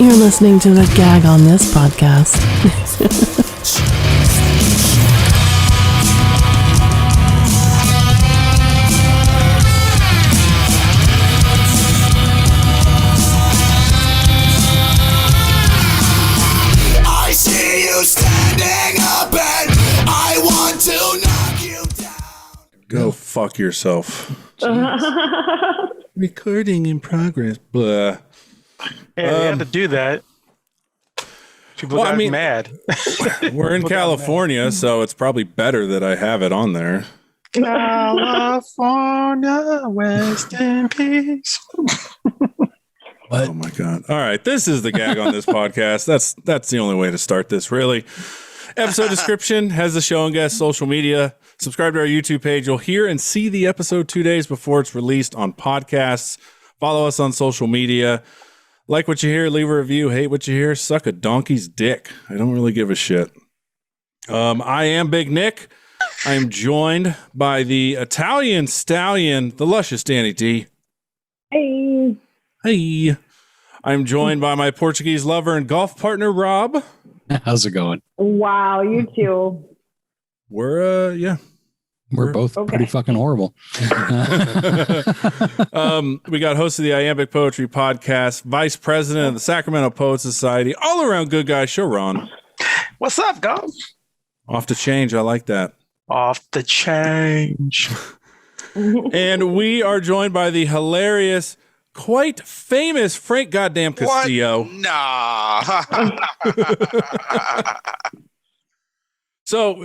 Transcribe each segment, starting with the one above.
You're listening to the Gag On This podcast. I see you standing up and I want to knock you down. Go fuck yourself. Recording in progress. Blah. Hey, they had to do that. People got mad. We're in California, so it's probably better that I have it on there. California, rest in peace. Oh my god! All right, this is the Gag On This podcast. That's the only way to start this, really. Episode description has the show and guest social media. Subscribe to our YouTube page. You'll hear and see the episode 2 days before it's released on podcasts. Follow us on social media. Like what you hear, leave a review. Hate what you hear, suck a donkey's dick. I don't really give a shit. I am Big Nick. I am joined by the Italian stallion, the luscious Danny D. Hey. Hey. I'm joined by my Portuguese lover and golf partner, Rob. How's it going? Wow, you two. We're both pretty fucking horrible. We got host of the Iambic Poetry Podcast, vice president of the Sacramento Poet Society, all around good guy, Sharon. What's up, guys? Off the change. I like that. Off the change. And we are joined by the hilarious, quite famous Frank Goddamn Castillo. What? Nah. So,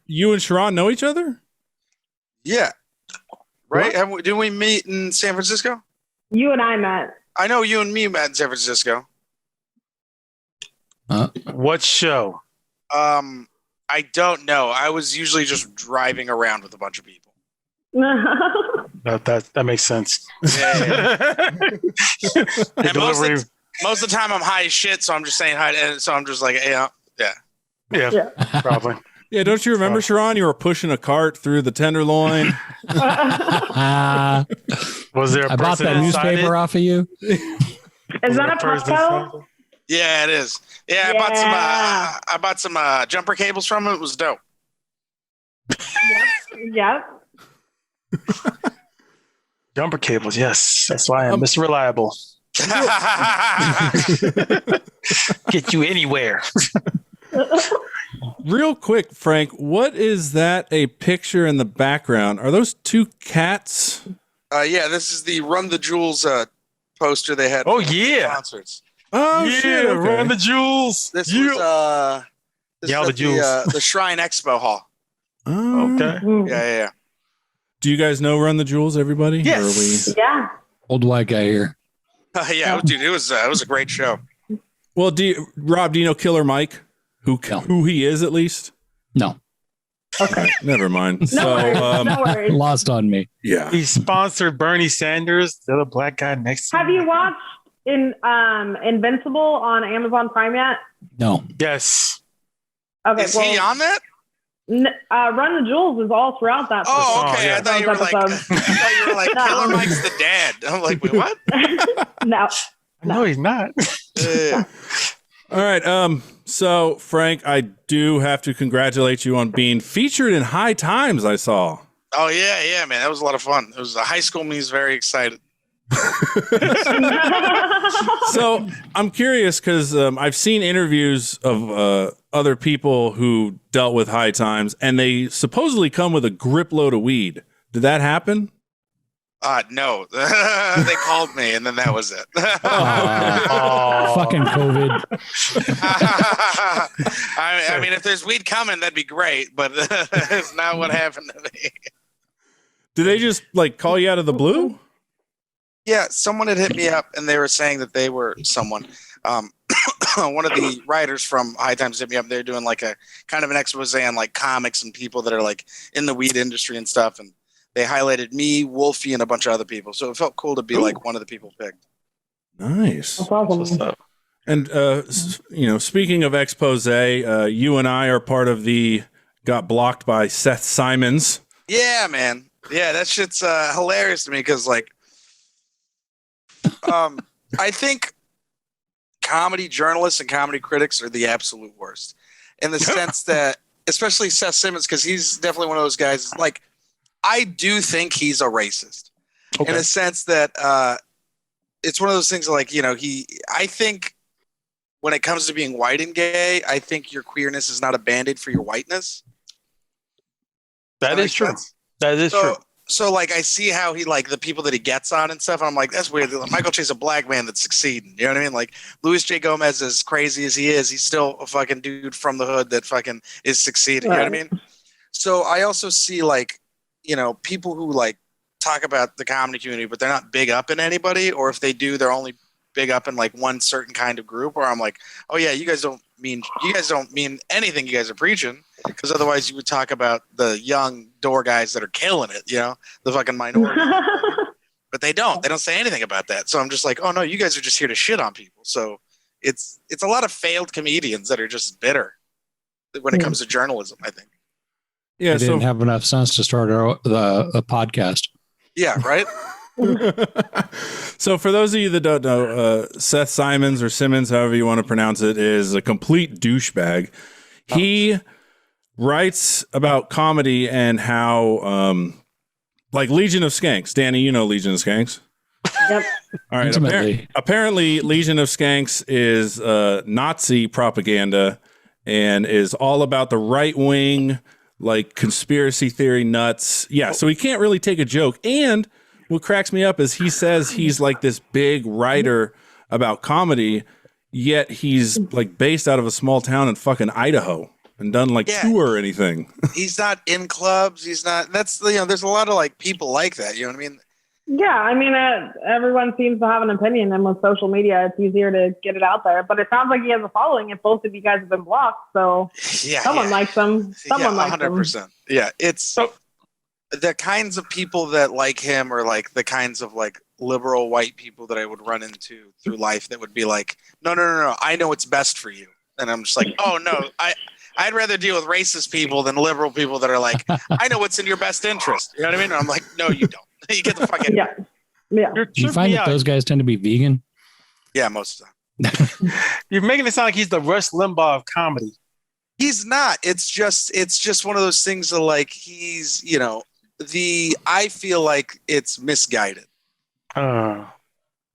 you and Sharon know each other? Yeah. Right? Didn't we meet in San Francisco? You and I met. I know you and me met in San Francisco. What show? I don't know. I was usually just driving around with a bunch of people. That makes sense. Yeah. And most of the time I'm high as shit, so I'm just saying hi. And so I'm just like, yeah. Probably. Yeah, don't you remember, Sharon? You were pushing a cart through the Tenderloin. Was there a I bought that newspaper off of you. Is that a Costco? Yeah, it is. Yeah, I bought some jumper cables from him. It was dope. Yep. Jumper cables, yes. That's why I'm Mr. Reliable. Get you anywhere. Real quick, Frank, what is that a picture in the background? Are those two cats? Yeah, this is the Run the Jewels poster they had. Oh, yeah. Concerts. Oh, yeah, shit. Okay. Run the Jewels. This was the Jewels. The Shrine Expo Hall. Oh. Okay. Yeah. Do you guys know Run the Jewels, everybody? Yes. Yeah. Old white guy here. Yeah, dude, it was a great show. Well, Rob, do you know Killer Mike? Who he is, at least? No. Okay. Never mind. No worries. Lost on me. Yeah. He sponsored Bernie Sanders, the other black guy next to him. Have you watched Invincible on Amazon Prime yet? No. Yes. Okay. Is he on that? Run the Jewels is all throughout that. Oh, okay. Oh, yeah. I thought you were like, No. Killer Mike's the dad. I'm like, wait, what? No. No, he's not. All right. So, Frank, I do have to congratulate you on being featured in High Times, I saw. Oh, yeah, man. That was a lot of fun. It was a high school. Me is very excited. So, I'm curious because I've seen interviews of other people who dealt with High Times, and they supposedly come with a grip load of weed. Did that happen? No. They called me, and then that was it. Fucking COVID. I mean, if there's weed coming, that'd be great, but it's not what happened to me. Did they just call you out of the blue? Yeah, someone had hit me up, and they were saying that they were someone. One of the writers from High Times hit me up. They're doing a kind of an expose on comics and people that are in the weed industry and stuff, and they highlighted me, Wolfie, and a bunch of other people. So it felt cool to be one of the people picked. Nice. That's awesome. And speaking of expose, you and I are part of the got blocked by Seth Simons. Yeah, man. Yeah, that shit's hilarious to me because I think comedy journalists and comedy critics are the absolute worst, in the sense that, especially Seth Simmons, because he's definitely one of those guys. Like, I do think he's a racist, in a sense that it's one of those things like, I think when it comes to being white and gay, I think your queerness is not a band-aid for your whiteness. That is true. Sense? That is true. So, like, I see how he, like, the people that he gets on and stuff, and I'm like, that's weird. Michael Che's a black man that's succeeding. You know what I mean? Like, Louis J. Gomez, as crazy as he is, he's still a fucking dude from the hood that fucking is succeeding. You know what I mean? So I also see, like, people who, like, talk about the comedy community, but they're not big up in anybody, or if they do, they're only big up in, like, one certain kind of group, where I'm like, oh, yeah, you guys don't mean anything you guys are preaching. Because otherwise you would talk about the young door guys that are killing it, the fucking minority. But they don't say anything about that. So I'm just like, oh no, you guys are just here to shit on people. So it's a lot of failed comedians that are just bitter when it comes to journalism, I think. Yeah. They didn't have enough sense to start a podcast. Yeah. Right. So for those of you that don't know, Seth Simons or Simmons, however you want to pronounce it, is a complete douchebag. He writes about comedy and how, like Legion of Skanks. Danny, you know Legion of Skanks? Yep. All right. Apparently, Legion of Skanks is Nazi propaganda and is all about the right wing, like conspiracy theory nuts. Yeah, so he can't really take a joke. And what cracks me up is he says he's like this big writer about comedy, yet he's like based out of a small town in fucking Idaho. And done like tour or anything. He's not in clubs. He's not. That's there's a lot of like people like that. You know what I mean? Yeah, I mean, everyone seems to have an opinion, and with social media, it's easier to get it out there. But it sounds like he has a following, and both of you guys have been blocked, so someone likes him. Someone likes him. 100%. Yeah, it's the kinds of people that like him are like the kinds of like liberal white people that I would run into through life that would be like, no, I know what's best for you, and I'm just like, oh no, I'd rather deal with racist people than liberal people that are like, I know what's in your best interest. You know what I mean? And I'm like, no, you don't. You get the fuck out. Yeah. Do you find that those guys tend to be vegan? Yeah, most of the time. You're making it sound like he's the Rush Limbaugh of comedy. He's not. It's just one of those things that like he's, I feel like it's misguided.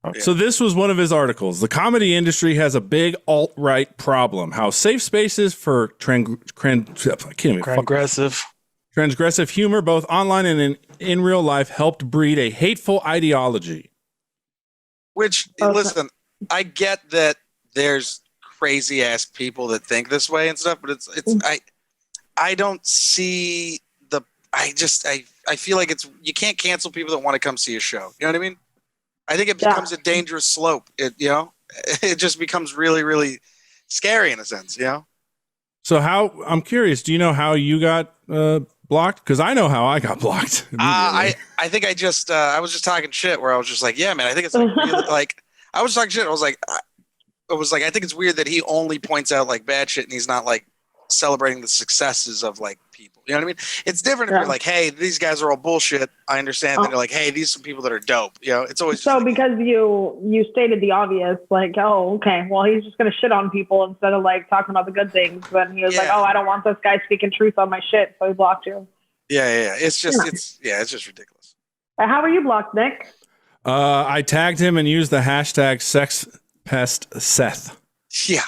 Okay. So this was one of his articles. The comedy industry has a big alt-right problem. How safe spaces for transgressive humor, both online and in real life, helped breed a hateful ideology. Which, listen, I get that there's crazy ass people that think this way and stuff, but I don't see I feel like you can't cancel people that want to come see a show. You know what I mean? I think it becomes a dangerous slope. It just becomes really, really scary in a sense, So I'm curious, do you know how you got blocked? Because I know how I got blocked. I think I was just talking shit where I was just like, yeah, man, I think it's like, really, like, I was talking shit. I was like, I think it's weird that he only points out like bad shit and he's not like celebrating the successes of like people. You know what I mean? It's different if you're like, hey, these guys are all bullshit. I understand. Then you're like, hey, these are some people that are dope. It's always so like, because you stated the obvious, like, oh, okay, well, he's just gonna shit on people instead of like talking about the good things. Then he was like, oh, I don't want this guy speaking truth on my shit, so he blocked you. Yeah. It's just ridiculous. How were you blocked, Nick? I tagged him and used the hashtag #SexPestSeth. Yeah.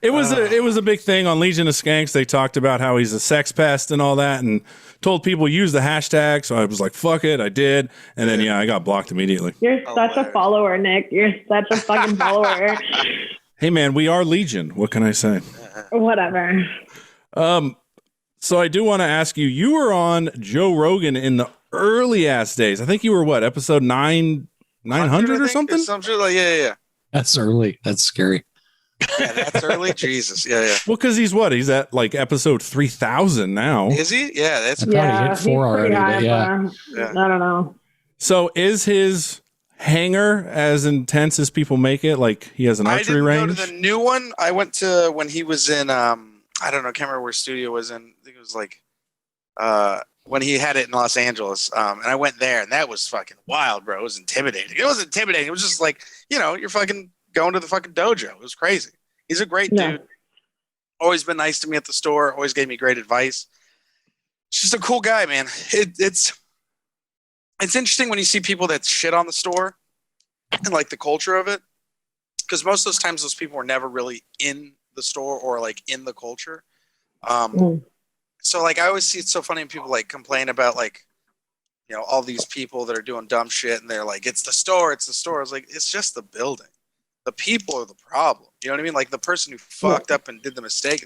It was a big thing on Legion of Skanks. They talked about how he's a sex pest and all that, and told people use the hashtag. So I was like, "Fuck it," I did, and then I got blocked immediately. You're such a follower, Nick. You're such a fucking follower. Hey man, we are Legion. What can I say? Whatever. So I do want to ask you. You were on Joe Rogan in the early ass days. I think you were what, episode 900 or something? Something like yeah. That's early. That's scary. Yeah, that's early. Jesus. Yeah. Well, because he's at like episode 3000 now. Is he? Yeah, that's probably hit 4 already. But yeah. I don't know. So is his hanger as intense as people make it? Like he has an archery range? I didn't go to the new one. I went to when he was in I don't know, I can't remember where studio was in. I think it was like when he had it in Los Angeles. And I went there, and that was fucking wild, bro. It was intimidating. It was intimidating. It was just like, you're fucking going to the fucking dojo. It was crazy. He's a great dude. Always been nice to me at the store. Always gave me great advice. It's just a cool guy, man. It's interesting when you see people that shit on the store and like the culture of it, because most of those times those people were never really in the store or like in the culture. So like I always see it's so funny when people like complain about like, all these people that are doing dumb shit and they're like, it's the store. I was like, it's just the building. The people are the problem. You know what I mean? Like the person who fucked up and did the mistake.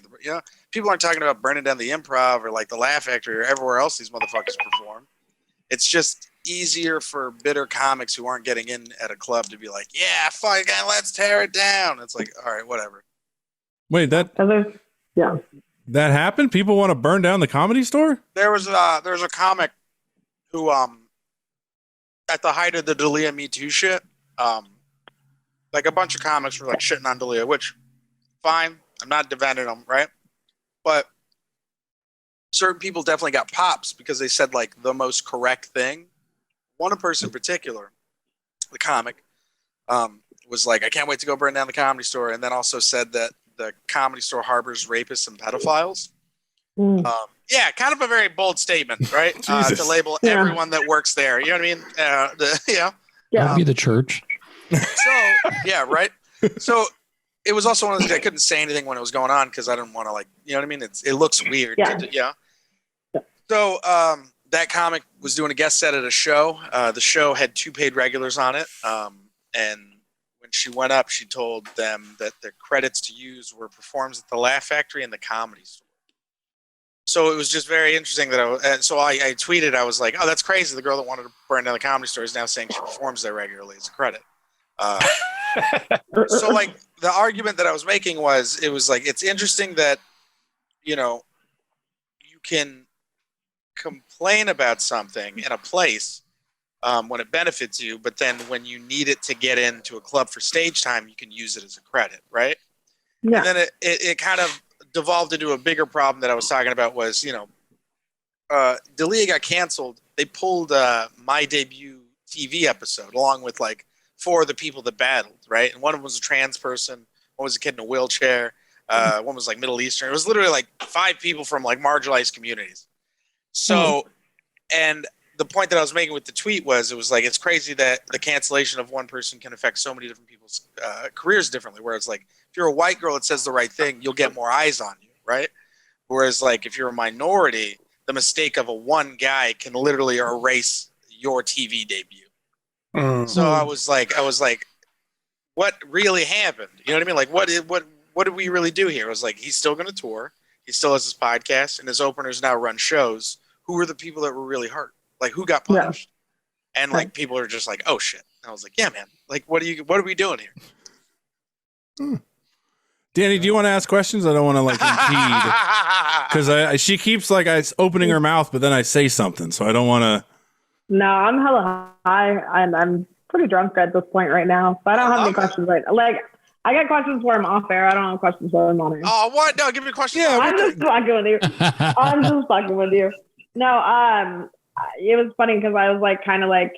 People aren't talking about burning down the Improv or like the Laugh Factory or everywhere else these motherfuckers perform. It's just easier for bitter comics who aren't getting in at a club to be like, yeah, fuck, let's tear it down. It's like, all right, whatever. Wait, that happened? People want to burn down the Comedy Store? There's a comic who, at the height of the D'Elia Me Too shit, like a bunch of comics were like shitting on D'Elia, which fine. I'm not defending them, right? But certain people definitely got pops because they said like the most correct thing. One person in particular, the comic, was like, I can't wait to go burn down the Comedy Store, and then also said that the Comedy Store harbors rapists and pedophiles. Yeah, kind of a very bold statement, right? To label everyone that works there. You know what I mean? That'd be the church. So, yeah, right? So it was also one of those things I couldn't say anything when it was going on because I didn't want to, like, you know what I mean? It looks weird. So that comic was doing a guest set at a show. The show had 2 paid regulars on it. And when she went up, she told them that the credits to use were performs at the Laugh Factory and the Comedy Store. So it was just very interesting that I tweeted, I was like, oh, that's crazy. The girl that wanted to burn down the Comedy Store is now saying she performs there regularly as a credit. So like the argument that I was making was, it was like, it's interesting that, you can complain about something in a place when it benefits you, but then when you need it to get into a club for stage time, you can use it as a credit, right? Yeah. And then it kind of devolved into a bigger problem that I was talking about was, D'Elia got canceled. They pulled my debut TV episode along with like 4 of the people that battled, right? And one of them was a trans person, one was a kid in a wheelchair, one was like Middle Eastern. It was literally like 5 people from like marginalized communities. So, and the point that I was making with the tweet was, it was like, it's crazy that the cancellation of one person can affect so many different people's careers differently. Where it's like, if you're a white girl that says the right thing, you'll get more eyes on you, right? Whereas like, if you're a minority, the mistake of a one guy can literally erase your TV debut. So I was like, what really happened? You know what I mean? Like, what did we really do here? It was like, he's still going to tour. He still has his podcast, and his openers now run shows. Who were the people that were really hurt? Like, who got punished? Yeah. And like, people are just like, oh shit. And I was like, yeah, man. Like, what are we doing here? Danny, do you want to ask questions? I don't want to like impede because she keeps like opening her mouth, but then I say something, so I don't want to. No, I'm hella high. I'm pretty drunk at this point right now, so I don't have any questions right now. Like, I got questions for him off air. I don't have questions for him on air. Oh, what? No, give me a question. Yeah, I'm just fucking with you. I'm just fucking with you. No, it was funny because I was like kind of like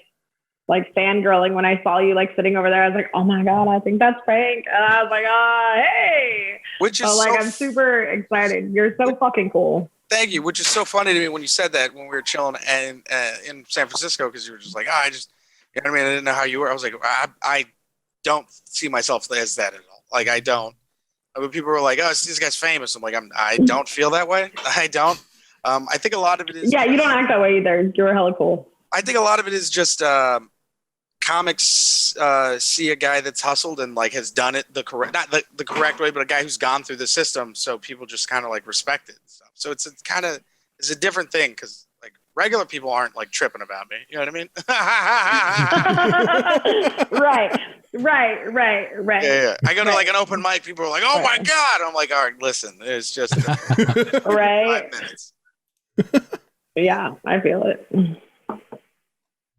fangirling when I saw you like sitting over there. I was like, oh my God, I think that's Frank. And I was like, hey. Which is I'm super excited. You're so fucking cool. Thank you. Which is so funny to me when you said that when we were chilling in San Francisco, because you were just like, I just, you know what I mean? I didn't know how you were. I was like, I don't see myself as that at all. Like, I don't. When people were like, oh, this guy's famous. I'm like, I don't feel that way. I don't. I think a lot of it is. Yeah, you don't act that way either. You're hella cool. I think a lot of it is just comics see a guy that's hustled and like has done it the correct way, but a guy who's gone through the system. So people just kind of like respect it and stuff. So it's a different thing because like regular people aren't like tripping about me. You know what I mean? Right. Yeah. I go to like an open mic. People are like, "Oh my God!" I'm like, "All right, listen, it's just right." 5 minutes. Yeah, I feel it.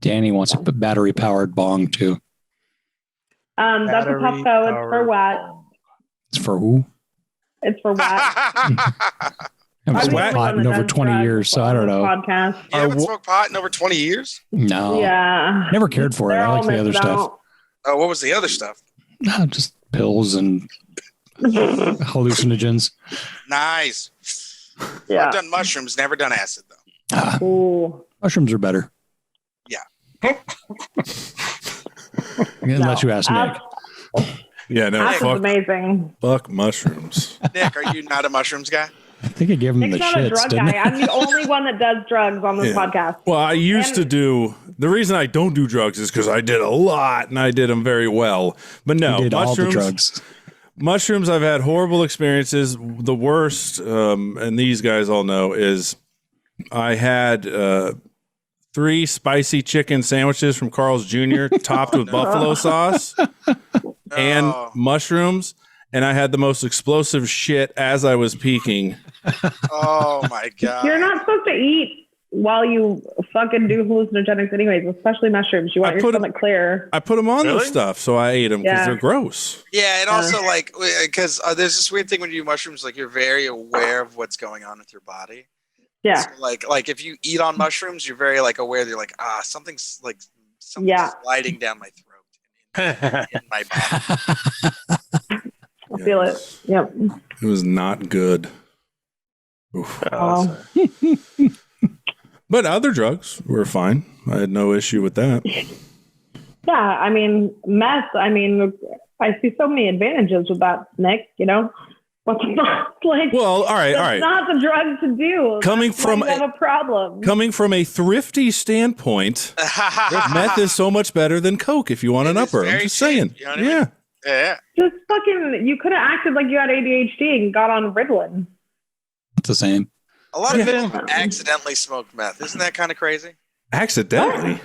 Danny wants a battery-powered bong too. That's a Puffco. It's for what? It's for who? It's for what? haven't I'm the smoked only pot one in that over does 20 drugs years, so I on don't this know. Podcast. You haven't smoked pot in over 20 years? No. Yeah. Never cared for it. They're I all like the other missing stuff. out. Oh, what was the other stuff? No, just pills and hallucinogens. Nice. Yeah. I've done mushrooms, never done acid though. Ah, Ooh. mushrooms are better. Yeah. Unless you ask Nick. Yeah, no, Acid's fuck, amazing. fuck mushrooms. Nick, are you not a mushrooms guy? I think I gave him Nick's the not a shits, drug didn't guy. I? I'm the only one that does drugs on this Yeah. podcast. Well, I used to And- do. The reason I don't do drugs is because I did a lot and I did them very well. But no, He did all the mushrooms. drugs. Mushrooms, I've had horrible experiences. The worst, and these guys all know, is I had 3 spicy chicken sandwiches from Carl's Jr. topped with buffalo sauce and No. mushrooms. And I had the most explosive shit as I was peaking. Oh my god. You're not supposed to eat while you fucking do hallucinogenics anyways, especially mushrooms. You want I your put- stomach clear. I put them on the Really? stuff, so I ate them because Yeah. they're gross. Yeah, and also like because there's this weird thing when you do mushrooms, like you're very aware of what's going on with your body. Yeah. So, like if you eat on mushrooms, you're very like aware that you're like something's Yeah. sliding down my throat in my body. I feel it. Yep. It was not good. Oof. Oh. But other drugs were fine. I had no issue with that. Yeah. I mean, meth. I mean, I see so many advantages with that, Nick. You know, what's not like? Well, all right, all That's right. not the drug to do. Coming That's why from you have a problem. Coming from a thrifty standpoint, meth is so much better than Coke if you want an It is upper. I'm very just cheap, saying. you know what I mean? Yeah. Yeah. Just fucking. You could have acted like you had ADHD and got on Ritalin. It's the same. A lot of Yeah. people accidentally smoked meth. Isn't that kind of crazy? Accidentally.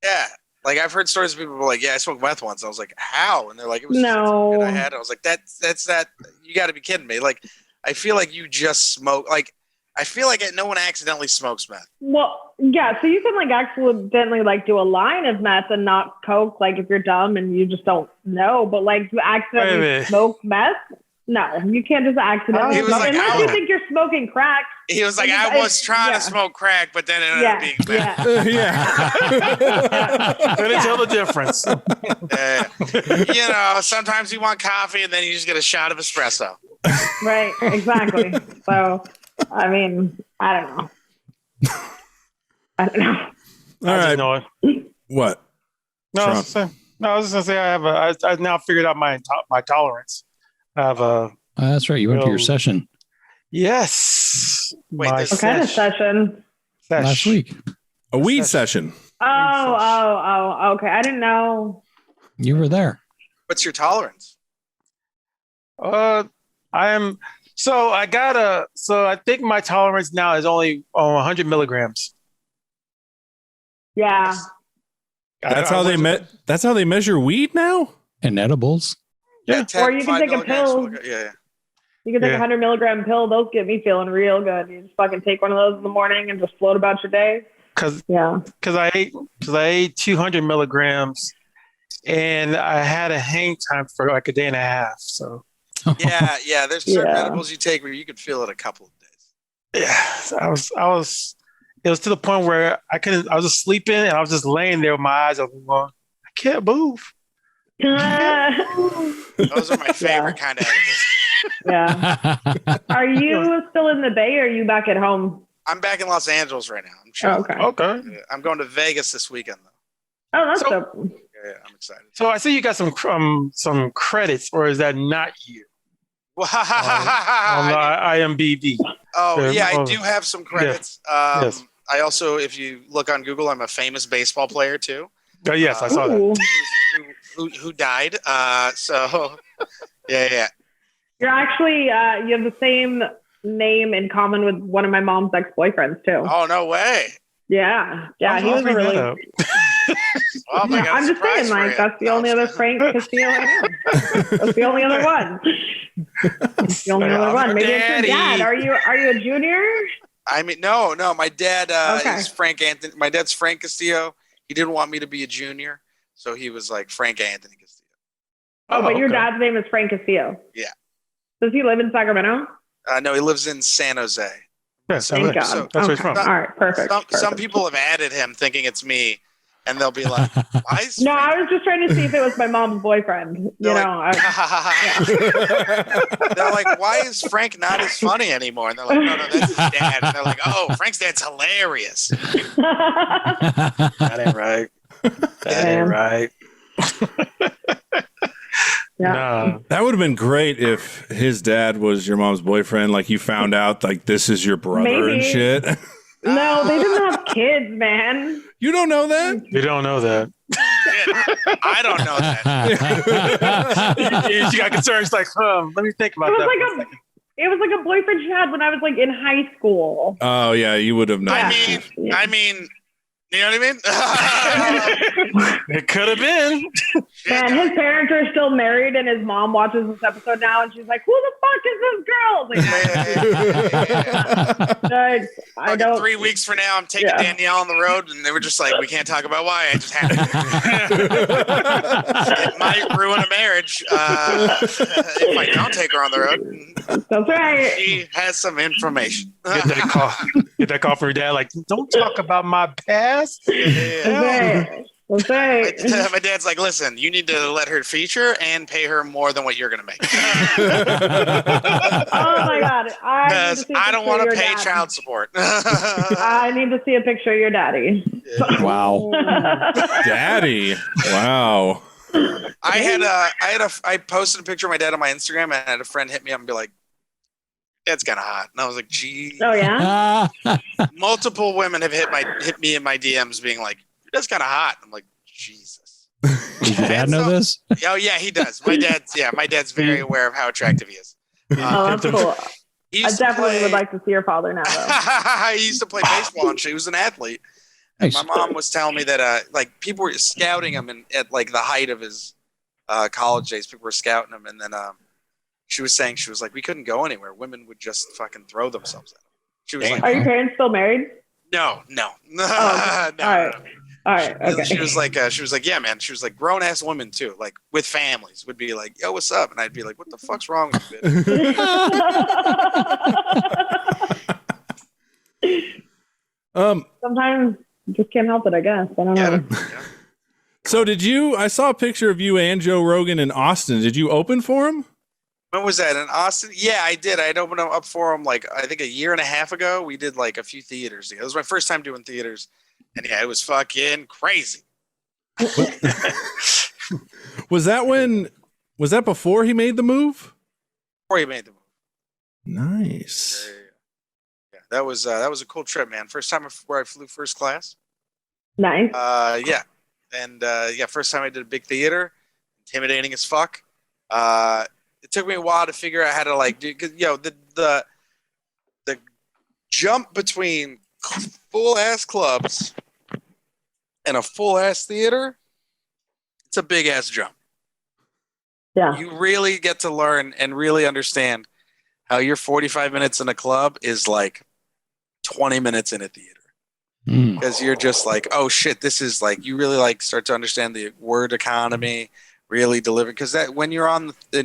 Yeah. Like I've heard stories of people who are like, yeah, I smoked meth once. I was like, how? And they're like, it was just No. something good I had. I was like, that's that. You got to be kidding me. Like, I feel like you just smoke. Like, I feel like no one accidentally smokes meth. Well, yeah. So you can like accidentally like do a line of meth and not Coke. Like if you're dumb and you just don't know, but like you Wait a accidentally minute. smoke meth. No, you can't just accidentally He was smoke like, unless "Ow." you think you're smoking crack. He was like, Because I was trying yeah. to smoke crack, but then it ended up Yeah, being meth. yeah. Couldn't tell the difference. You know, sometimes you want coffee and then you just get a shot of espresso. Right, exactly. So, I mean, I don't know. I don't know. All I just right. know it. What? No, Sean. I was just gonna say I now figured out my tolerance. I have a That's right. You went to your Well, session yes. Wait, my this- What kind of sesh- session? sesh. last week. A weed session. Oh, okay. I didn't know. You were there. What's your tolerance? I am. So I think my tolerance now is only 100 milligrams. Yeah. That's how they That's how they measure weed now. And edibles. Yeah. 10, Or you can 5 take a milligrams, pill. Yeah. You can take Yeah. a 100 milligram pill. Those get me feeling real good. You just fucking take one of those in the morning and just float about your day. Because Yeah. I ate 200 milligrams, and I had a hang time for like a day and a half. So Yeah. There's certain Yeah. edibles you take where you could feel it a couple of days. yeah, I was. It was to the point where I couldn't. I was just sleeping, and I was just laying there with my eyes open, going, I can't move. Those are my favorite kind of edibles. Yeah. Are you still in the Bay or are you back at home? I'm back in Los Angeles right now. I'm Oh, chilling. okay. Okay. Yeah, I'm going to Vegas this weekend though. Oh, that's So- dope. Yeah, I'm excited. So I see you got some credits, or is that not you on the IMDb? Oh yeah, I Oh, do have some credits. Yes. I also, if you look on Google, I'm a famous baseball player too. Oh, yes, I saw that. Ooh. Who died? So yeah. You're actually, you have the same name in common with one of my mom's ex-boyfriends too. Oh no way. Yeah. Yeah. I'll He was a bring that really, up. Well, I got a I'm just surprise saying, for like, you. that's the only other Frank Castillo I know. That's the only other one. That's the only other one. Maybe it's your dad. Daddy. Are you a junior? I mean, no. My dad Okay. is Frank Anthony. My dad's Frank Castillo. He didn't want me to be a junior, so he was like Frank Anthony Castillo. Oh, but your okay. dad's name is Frank Castillo. Yeah. Does he live in Sacramento? No, he lives in San Jose. Yes, Thank God. So- that's where he's Okay. from. All right, perfect. Some perfect. people have added him thinking it's me, and they'll be like, "Why is No, Frank-" I was just trying to see if it was my mom's boyfriend. You They're know, like, yeah. They're like, "Why is Frank not as funny anymore?" And they're like, "No, that's his dad." And they're like, "Oh, Frank's dad's hilarious." That ain't right. That ain't right. Yeah. No. That would have been great if his dad was your mom's boyfriend. Like you found out, like this is your brother and Maybe. shit. No, they didn't have kids, man. You don't know that? You don't know that. Shit, I don't know that. She got concerned. She's like, let me think about It was that. like for a a second. it was like a boyfriend she had when I was like in high school. Oh yeah, you would have known. I Yeah. mean, you know what I mean? It could have been. Man, his parents are still married, and his mom watches this episode now, and she's like, "Who the fuck is this girl?" Like, I Fucking don't. 3 weeks from now, I'm taking Yeah. Danielle on the road, and they were just like, "We can't talk about why." I just had to. It might ruin a marriage if I don't take her on the road. That's right. She has some information. Get that call. Get that call from your dad. Like, don't talk about my past. That's right. That's right. My dad's like, "Listen, you need to let her feature and pay her more than what you're going to make." Oh my god! Because I don't want to pay child support. I need to see a picture of your daddy. Wow. Daddy. Wow. I posted a picture of my dad on my Instagram, and I had a friend hit me up and be like, "That's kind of hot," and I was like, "Gee." Oh yeah. Multiple women have hit me in my DMs, being like, "That's kind of hot." I'm like, Jesus. Did your dad know this? Oh yeah, he does. My dad's very aware of how attractive he is. Oh, that's cool. He I used to definitely play- would like to see your father now, though. He used to play baseball and she was an athlete. And Nice. my mom was telling me that like people were scouting him at like the height of his college days. People were scouting him, and then she was saying, she was like, we couldn't go anywhere. Women would just fucking throw themselves at him. She was like, Are your parents still married? no. Oh, No. All right. All right. Okay. She was like, yeah, man. She was like, grown ass women too, like with families, would be like, yo, what's up? And I'd be like, what the fuck's wrong with you, bitch? Sometimes you just can't help it, I guess. I don't know. Yeah. So I saw a picture of you and Joe Rogan in Austin. Did you open for him? When was that, in Austin? Yeah, I did. I'd opened up for him like I think a year and a half ago. We did like a few theaters. It was my first time doing theaters, and yeah, it was fucking crazy. Was that before he made the move? Before he made the move. Nice. Yeah, that was a cool trip, man. First time where I flew first class. Nice. Yeah, and first time I did a big theater, intimidating as fuck. It took me a while to figure out how to like do, cause the jump between full ass clubs and a full ass theater, it's a big ass jump. Yeah. You really get to learn and really understand how your 45 minutes in a club is like 20 minutes in a theater. Because you're just like, oh shit, this is like, you really like start to understand the word economy, really deliver. Because that when you're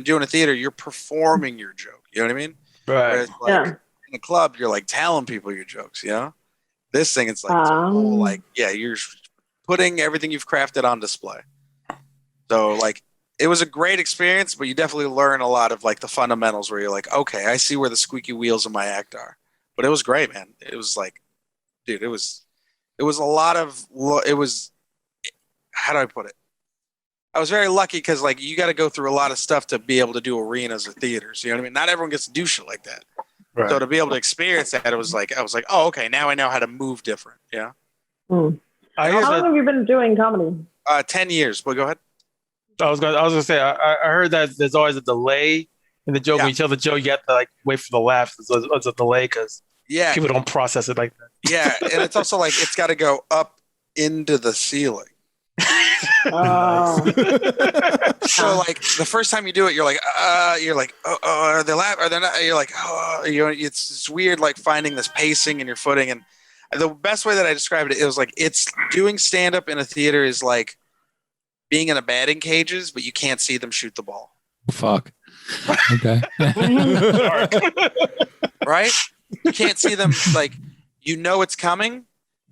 doing a theater, you're performing your joke. You know what I mean? Right. Whereas, like, in a club, you're like telling people your jokes. You know, this thing, it's like, it's a whole, like, yeah, you're putting everything you've crafted on display. So like, it was a great experience, but you definitely learn a lot of like the fundamentals where you're like, okay, I see where the squeaky wheels of my act are. But it was great, man. It was like, dude, it was a lot of, how do I put it? I was very lucky because like you got to go through a lot of stuff to be able to do arenas or theaters. You know what I mean? Not everyone gets to do shit like that. Right. So to be able to experience that, I was like, oh, okay, now I know how to move different. Yeah. I hear How long that. have you been doing comedy? 10 years. But go ahead. I was gonna say. I heard that there's always a delay in the joke. Yeah. When you tell the joke, you have to like wait for the laugh. It's a delay because Yeah. people don't process it like that. Yeah. And it's also like, it's got to go up into the ceiling. Oh. So like the first time you do it, you're like, oh, are they laughing? Are they not? You're like, oh, it's weird, like finding this pacing in your footing. And the best way that I described it, it was like, it's doing stand up in a theater is like being in a batting cages, but you can't see them shoot the ball. Fuck. Okay. right? You can't see them like it's coming,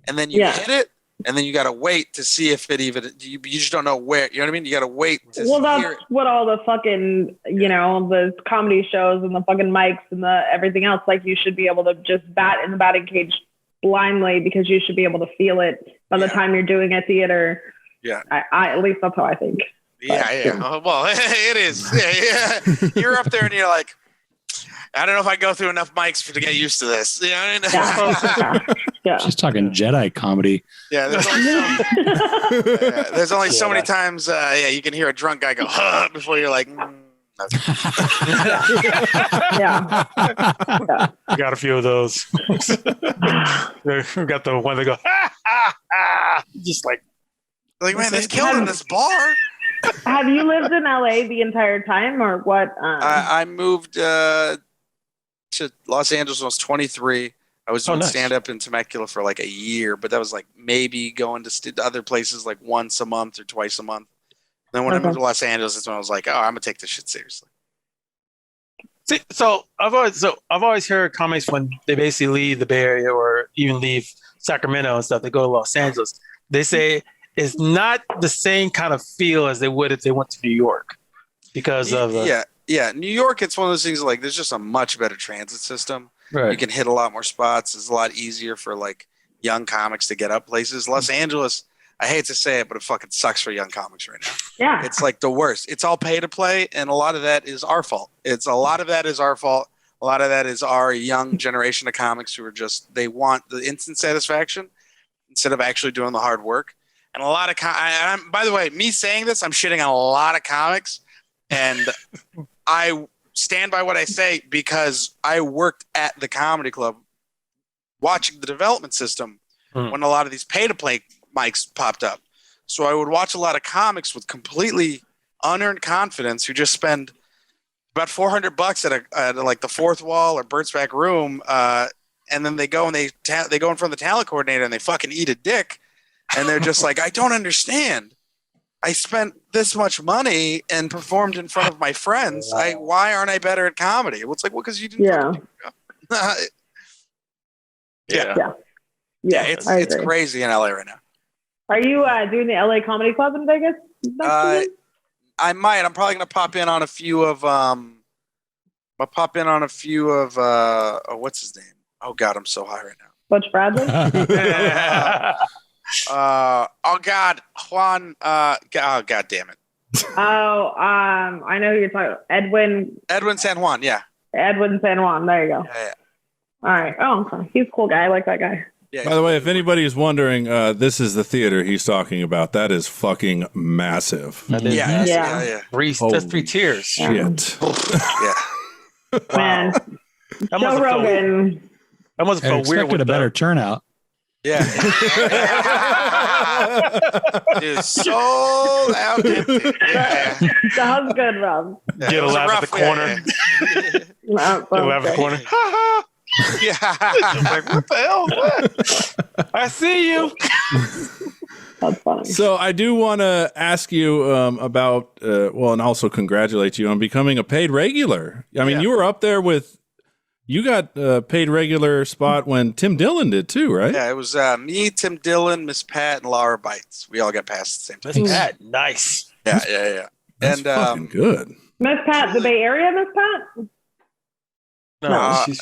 and then you hit it, and then you got to wait to see if it even. You just don't know where. You know what I mean? You got to wait to hear it. Well, that's what all the fucking the comedy shows and the fucking mics and the everything else. Like you should be able to just bat in the batting cage blindly because you should be able to feel it by the time you're doing a theater. Yeah, I at least that's how I think. Yeah. Well, it is. Yeah. You're up there and you're like, I don't know if I go through enough mics to get used to this. You know what I mean? Yeah. She's talking Jedi comedy. Yeah. There's only so many times. You can hear a drunk guy go before you're like. Yeah. We got a few of those. We got the one that go just like man, they're killing this bar. Have you lived in LA the entire time, or what? I moved to Los Angeles when I was 23. I was doing stand-up in Temecula for like a year, but that was like maybe going to other places like once a month or twice a month. Then when I moved to Los Angeles, that's when I was like, I'm gonna take this shit seriously. See, so I've always heard comics when they basically leave the Bay Area or even leave Sacramento and stuff, they go to Los Angeles. They say it's not the same kind of feel as they would if they went to New York because of New York, it's one of those things like there's just a much better transit system. Right. You can hit a lot more spots. It's a lot easier for like young comics to get up places. Los Angeles, I hate to say it, but it fucking sucks for young comics right now. Yeah. It's like the worst. It's all pay to play, and a lot of that is our fault. A lot of that is our fault. A lot of that is our young generation of comics who are just, they want the instant satisfaction instead of actually doing the hard work. And a lot of, by the way, me saying this, I'm shitting on a lot of comics, and I stand by what I say because I worked at the comedy club watching the development system when a lot of these pay-to-play mics popped up. So I would watch a lot of comics with completely unearned confidence who just spend about $400 at like the Fourth Wall or Bert's Back Room, and then they go and they go in front of the talent coordinator and they fucking eat a dick, and they're just like, I don't understand. I spent this much money and performed in front of my friends. Why aren't I better at comedy? It's like, well, because you didn't. Yeah. It's crazy in LA right now. Are you doing the LA Comedy Club in Vegas? I might. I'm probably gonna pop in on a few of. What's his name? Oh God, I'm so high right now. Butch Bradley. Oh God, Juan. Oh God damn it. I know who you're talking about. Edwin San Juan. Yeah. Edwin San Juan. There you go. Yeah. All right. Oh, okay. He's a cool guy. I like that guy. Yeah. By the way, if anybody is wondering, this is the theater he's talking about. That is fucking massive. Yeah. That's 3 tiers. Shit. Man, Joe Rogan. That must have felt weird with a better turnout. Yeah. Dude, sold out. Yeah. That was good, Rob. Get a laugh at the corner. Get a laugh at the corner. Yeah. Like, what the hell? What? I see you. That's funny. So I do want to ask you about, and also congratulate you on becoming a paid regular. I mean, you were up there with, you got a paid regular spot when Tim Dillon did too, right? Yeah, it was me, Tim Dillon, Miss Pat, and Laura Bites. We all got past at the same time. Miss Pat, nice. Yeah. That's fucking good. Miss Pat, the Bay Area, Miss Pat? No, she's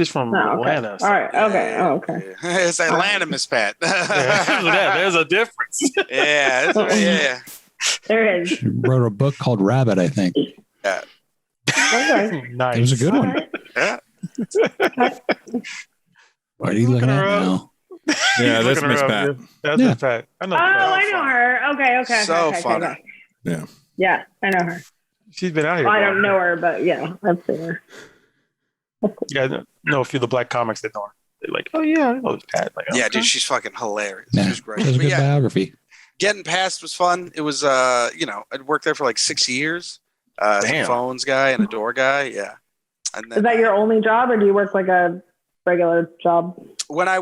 from Atlanta. All right. Okay. Yeah. Oh, okay. It's Atlanta, Miss Pat. There's a difference. Yeah. There is. She wrote a book called Rabbit, I think. Yeah. Okay. Nice. It was a good one. Right. Yeah. What are you looking at now? Yeah, that's Miss Pat. That's Miss Pat. I know. I know her. Okay. So okay, funny. okay. Yeah. Yeah, I know her. She's been out here. Well, I don't know her, but yeah, I've seen her. Yeah, I know a few of the black comics that know her. They're like, oh yeah, I know this Pat. Like, Yeah, okay. dude, she's fucking hilarious. Yeah. She's great. It was a But good biography. getting past was fun. It was, I'd worked there for like 6 years. As a Damn. phones guy and a door guy. Yeah. And then, Is that your only job, or do you work like a regular job? when I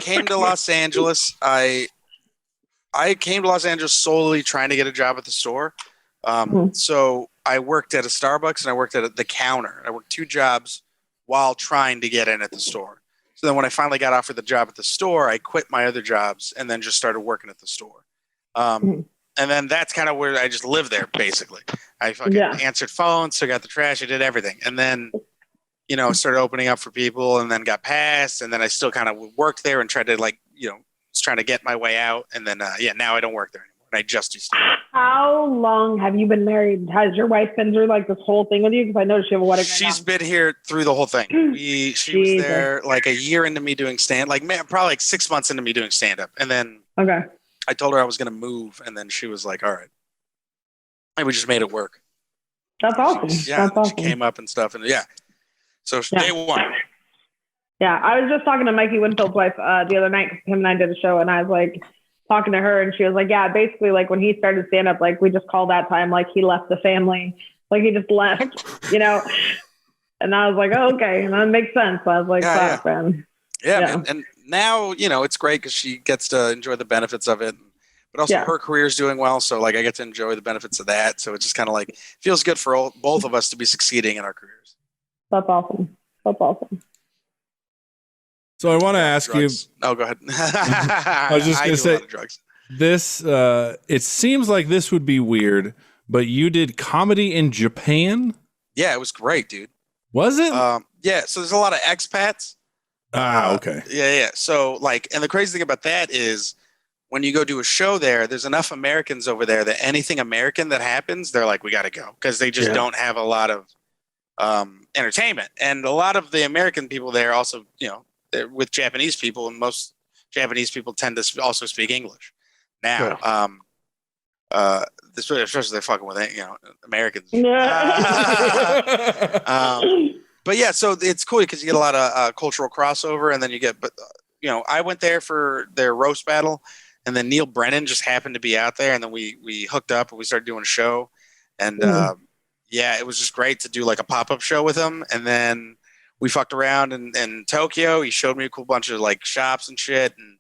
came to Los Angeles, I came to Los Angeles solely trying to get a job at the store. So I worked at a Starbucks and I worked at the counter. I worked 2 jobs. while trying to get in at the store. So then when I finally got offered the job at the store, I quit my other jobs and then just started working at the store. And then that's kind of where I just lived there, basically. I fucking answered phones, took out the trash, I did everything. And then, you know, started opening up for people and then got passed. And then I still kind of worked there and tried to like, you know, was trying to get my way out. And then, now I don't work there anymore. And I just do stand-up. How long have you been married? Has your wife been through like this whole thing with you? Because I know she have a wedding. She's been here through the whole thing. She was there like a year into me doing probably like 6 months into me doing stand-up. And then I told her I was going to move. And then she was like, all right. And we just made it work. That's awesome. That's awesome. She came up and stuff. And so day one. Yeah, I was just talking to Mikey Winfield's wife the other night. Him and I did a show, and I was like talking to her, and she was like, "Yeah, basically, like when he started stand up, like we just call that time like he left the family, like he just left, you know." And I was like, "Oh, okay," and that makes sense. I was like, "Fuck, man." Yeah, man. And now you know it's great because she gets to enjoy the benefits of it, but also her career is doing well, so like I get to enjoy the benefits of that. So it just kind of like feels good for both of us to be succeeding in our careers. That's awesome. That's awesome. So I want to ask you. Oh, go ahead. I was just going to say this. It seems like this would be weird, but you did comedy in Japan. Yeah, it was great, dude. Was it? Yeah. So there's a lot of expats. Okay. Yeah. So like, and the crazy thing about that is when you go do a show there, there's enough Americans over there that anything American that happens, they're like, we got to go because they just don't have a lot of entertainment, and a lot of the American people there also, you know. With Japanese people, and most Japanese people tend to also speak English. Now, especially they're fucking with Americans. But yeah, so it's cool because you get a lot of cultural crossover, and then you get, I went there for their roast battle, and then Neil Brennan just happened to be out there, and then we hooked up and we started doing a show, and it was just great to do like a pop-up show with him, and then. We fucked around in Tokyo. He showed me a cool bunch of like shops and shit, and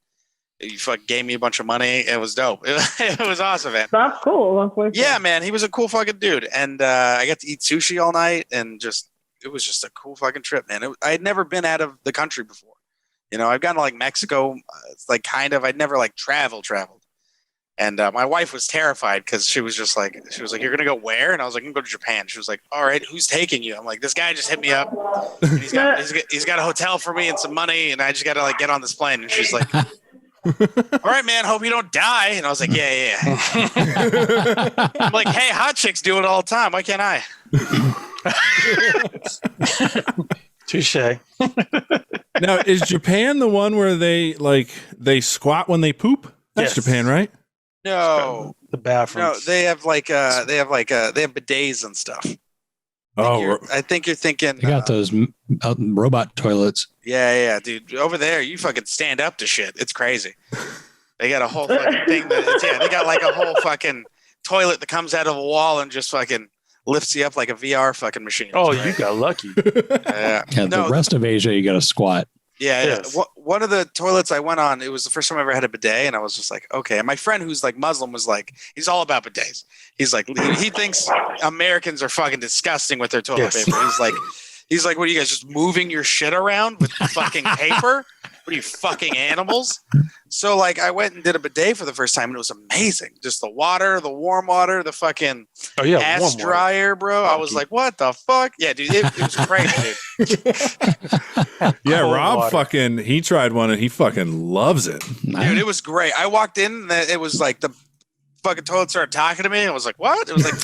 he gave me a bunch of money. It was dope. It was awesome, man. That's cool. Yeah, man. He was a cool fucking dude, and I got to eat sushi all night, and it was just a cool fucking trip, man. I had never been out of the country before. You know, I've gone to like Mexico. It's like I'd never like traveled. And my wife was terrified because she was like, "You're gonna go where?" And I was like, "I'm gonna go to Japan." She was like, "All right, who's taking you?" I'm like, "This guy just hit me up. And he's got a hotel for me and some money, and I just gotta like get on this plane." And she's like, "All right, man. Hope you don't die." And I was like, "Yeah." I'm like, "Hey, hot chicks do it all the time. Why can't I?" Touche. Now, is Japan the one where they squat when they poop? That's Japan, right? No, the bathrooms. No, they have bidets and stuff. I think you're thinking. They got those robot toilets. Yeah, dude. Over there, you fucking stand up to shit. It's crazy. They got a whole fucking thing. They got like a whole fucking toilet that comes out of a wall and just fucking lifts you up like a VR fucking machine. Oh, you got lucky. The rest of Asia, you got to squat. Yeah, yes. One of the toilets I went on, it was the first time I ever had a bidet, and I was just like, okay. And my friend who's like Muslim was like, he's all about bidets. He's like, he thinks Americans are fucking disgusting with their toilet paper. He's like, what are you guys just moving your shit around with fucking paper? What are you fucking animals? So like I went and did a bidet for the first time and it was amazing. Just the water, the warm water, the fucking ass dryer, bro. I was like, what the fuck? Yeah, dude, it was crazy, dude. Yeah, Rob he tried one and he fucking loves it. Dude, it was great. I walked in and it was like the fucking toilet started talking to me. I was like, what? It was like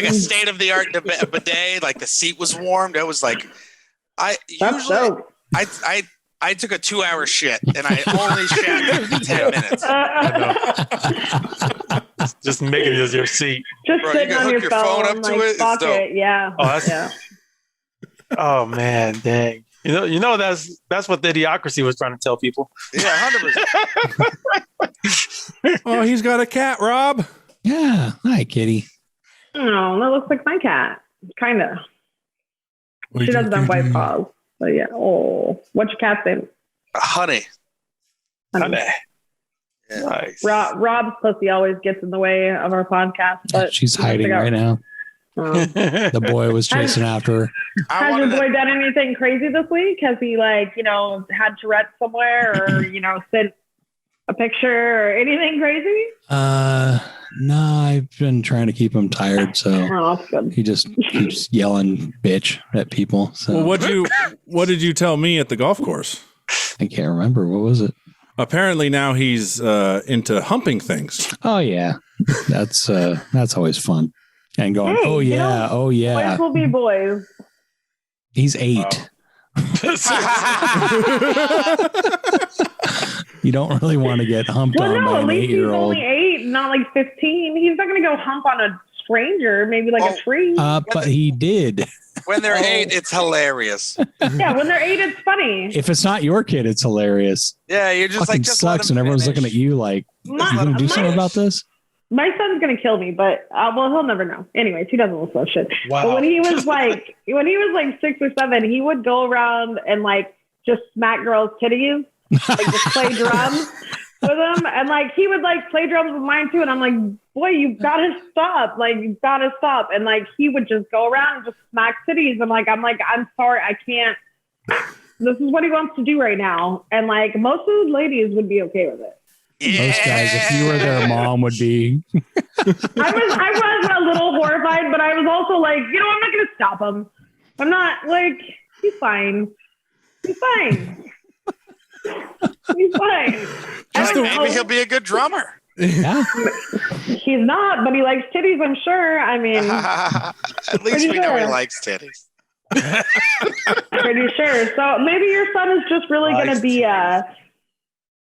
a state of the art bidet. Like the seat was warmed. It was like I took a 2-hour shit and I only shat for 10 minutes. Just make it as your seat. Just bro, sitting you can on hook your phone phone up to it. It's dope. Yeah. Oh man, dang. You know that's what the Idiocracy was trying to tell people. Yeah, 100%. Oh, he's got a cat, Rob. Yeah. Hi, kitty. Oh, that looks like my cat. Kind of. She doesn't have white paws. But yeah. Oh, what's your cat's name? Honey. Yeah. Nice. Rob's pussy always gets in the way of our podcast, but she's hiding right now. The boy was chasing after her. Has your boy done anything crazy this week? Has he had Tourette somewhere or, sent a picture or anything crazy? No, I've been trying to keep him tired, so he just keeps yelling bitch at people. So Well, what did you tell me at the golf course? I can't remember. What was it? Apparently now he's into humping things. Oh yeah. That's always fun. And going, oh yeah. Boys will be boys. He's 8. You don't really want to get humped on by an 8-year-old. He's only 8, not like 15. He's not going to go hump on a stranger, maybe like a tree. But he did. When they're 8, it's hilarious. Yeah, when they're 8, it's funny. If it's not your kid, it's hilarious. Yeah, you're just fucking just sucks, and everyone's looking at you like, you going to do something about this? My son's going to kill me, but he'll never know. Anyways, he doesn't listen to shit. Wow. But when he was like 6 or 7, he would go around and just smack girls' titties, just play drums with them. And he would play drums with mine too. And I'm like, boy, you've got to stop. You've got to stop. And he would just go around and just smack titties. And I'm sorry, I can't. This is what he wants to do right now. And most of the ladies would be okay with it. Yeah. Most guys, if you were their mom, would be. I was a little horrified, but I was also I'm not going to stop him. I'm not he's fine. He's fine. He's fine. Maybe he'll be a good drummer. Yeah. He's not, but he likes titties, I'm sure. I mean, at least we know he likes titties. Pretty sure. So maybe your son is just really going to be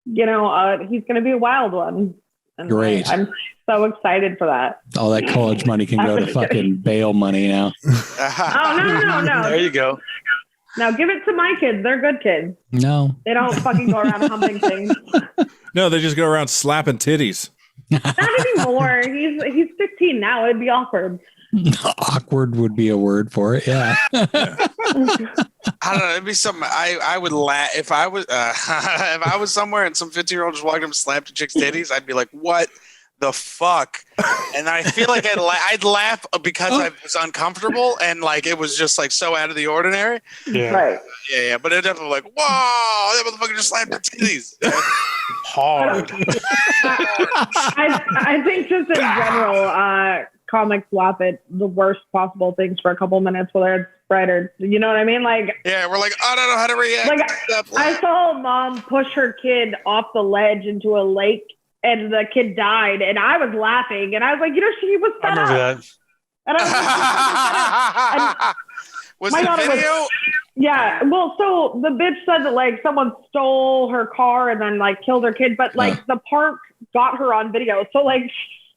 he's going to be a wild one. And Great. I'm so excited for that. All that college money can go to fucking bail money now. Oh, no. There you go. Now give it to my kids. They're good kids. No. They don't fucking go around humping things. No, they just go around slapping titties. Not anymore. He's 15 now. It'd be awkward. Awkward would be a word for it. Yeah. I don't know. It'd be something I would laugh if I was if I was somewhere and some 15-year-old just walked up and slapped a chick's titties. I'd be like, what the fuck? And I feel like I'd laugh because I was uncomfortable and it was just so out of the ordinary. Yeah. Right. Yeah. But it definitely whoa, that motherfucker just slapped the titties. Hard. I think just in general, comics laugh at the worst possible things for a couple minutes, whether it's right or you know what I mean? Yeah, we're I don't know how to react. I saw a mom push her kid off the ledge into a lake and the kid died, and I was laughing, and I was like, she was fed I remember up. that. And I was the video? Yeah. Well, so the bitch said that someone stole her car and then killed her kid, but the park got her on video. So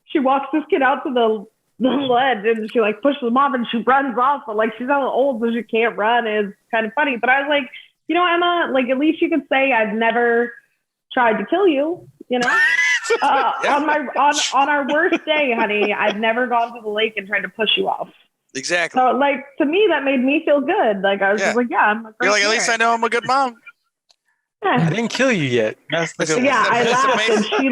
she walks this kid out to the ledge and she pushes him off and she runs off, but she's not old so she can't run. It's kind of funny. But I was like, Emma, at least you could say I've never tried to kill you, on our worst day, honey, I've never gone to the lake and tried to push you off. Exactly. So to me that made me feel good. I was just I'm a great You're at parent. least I know I'm a good mom. I didn't kill you yet. That's the good Yeah, one. I laughed and she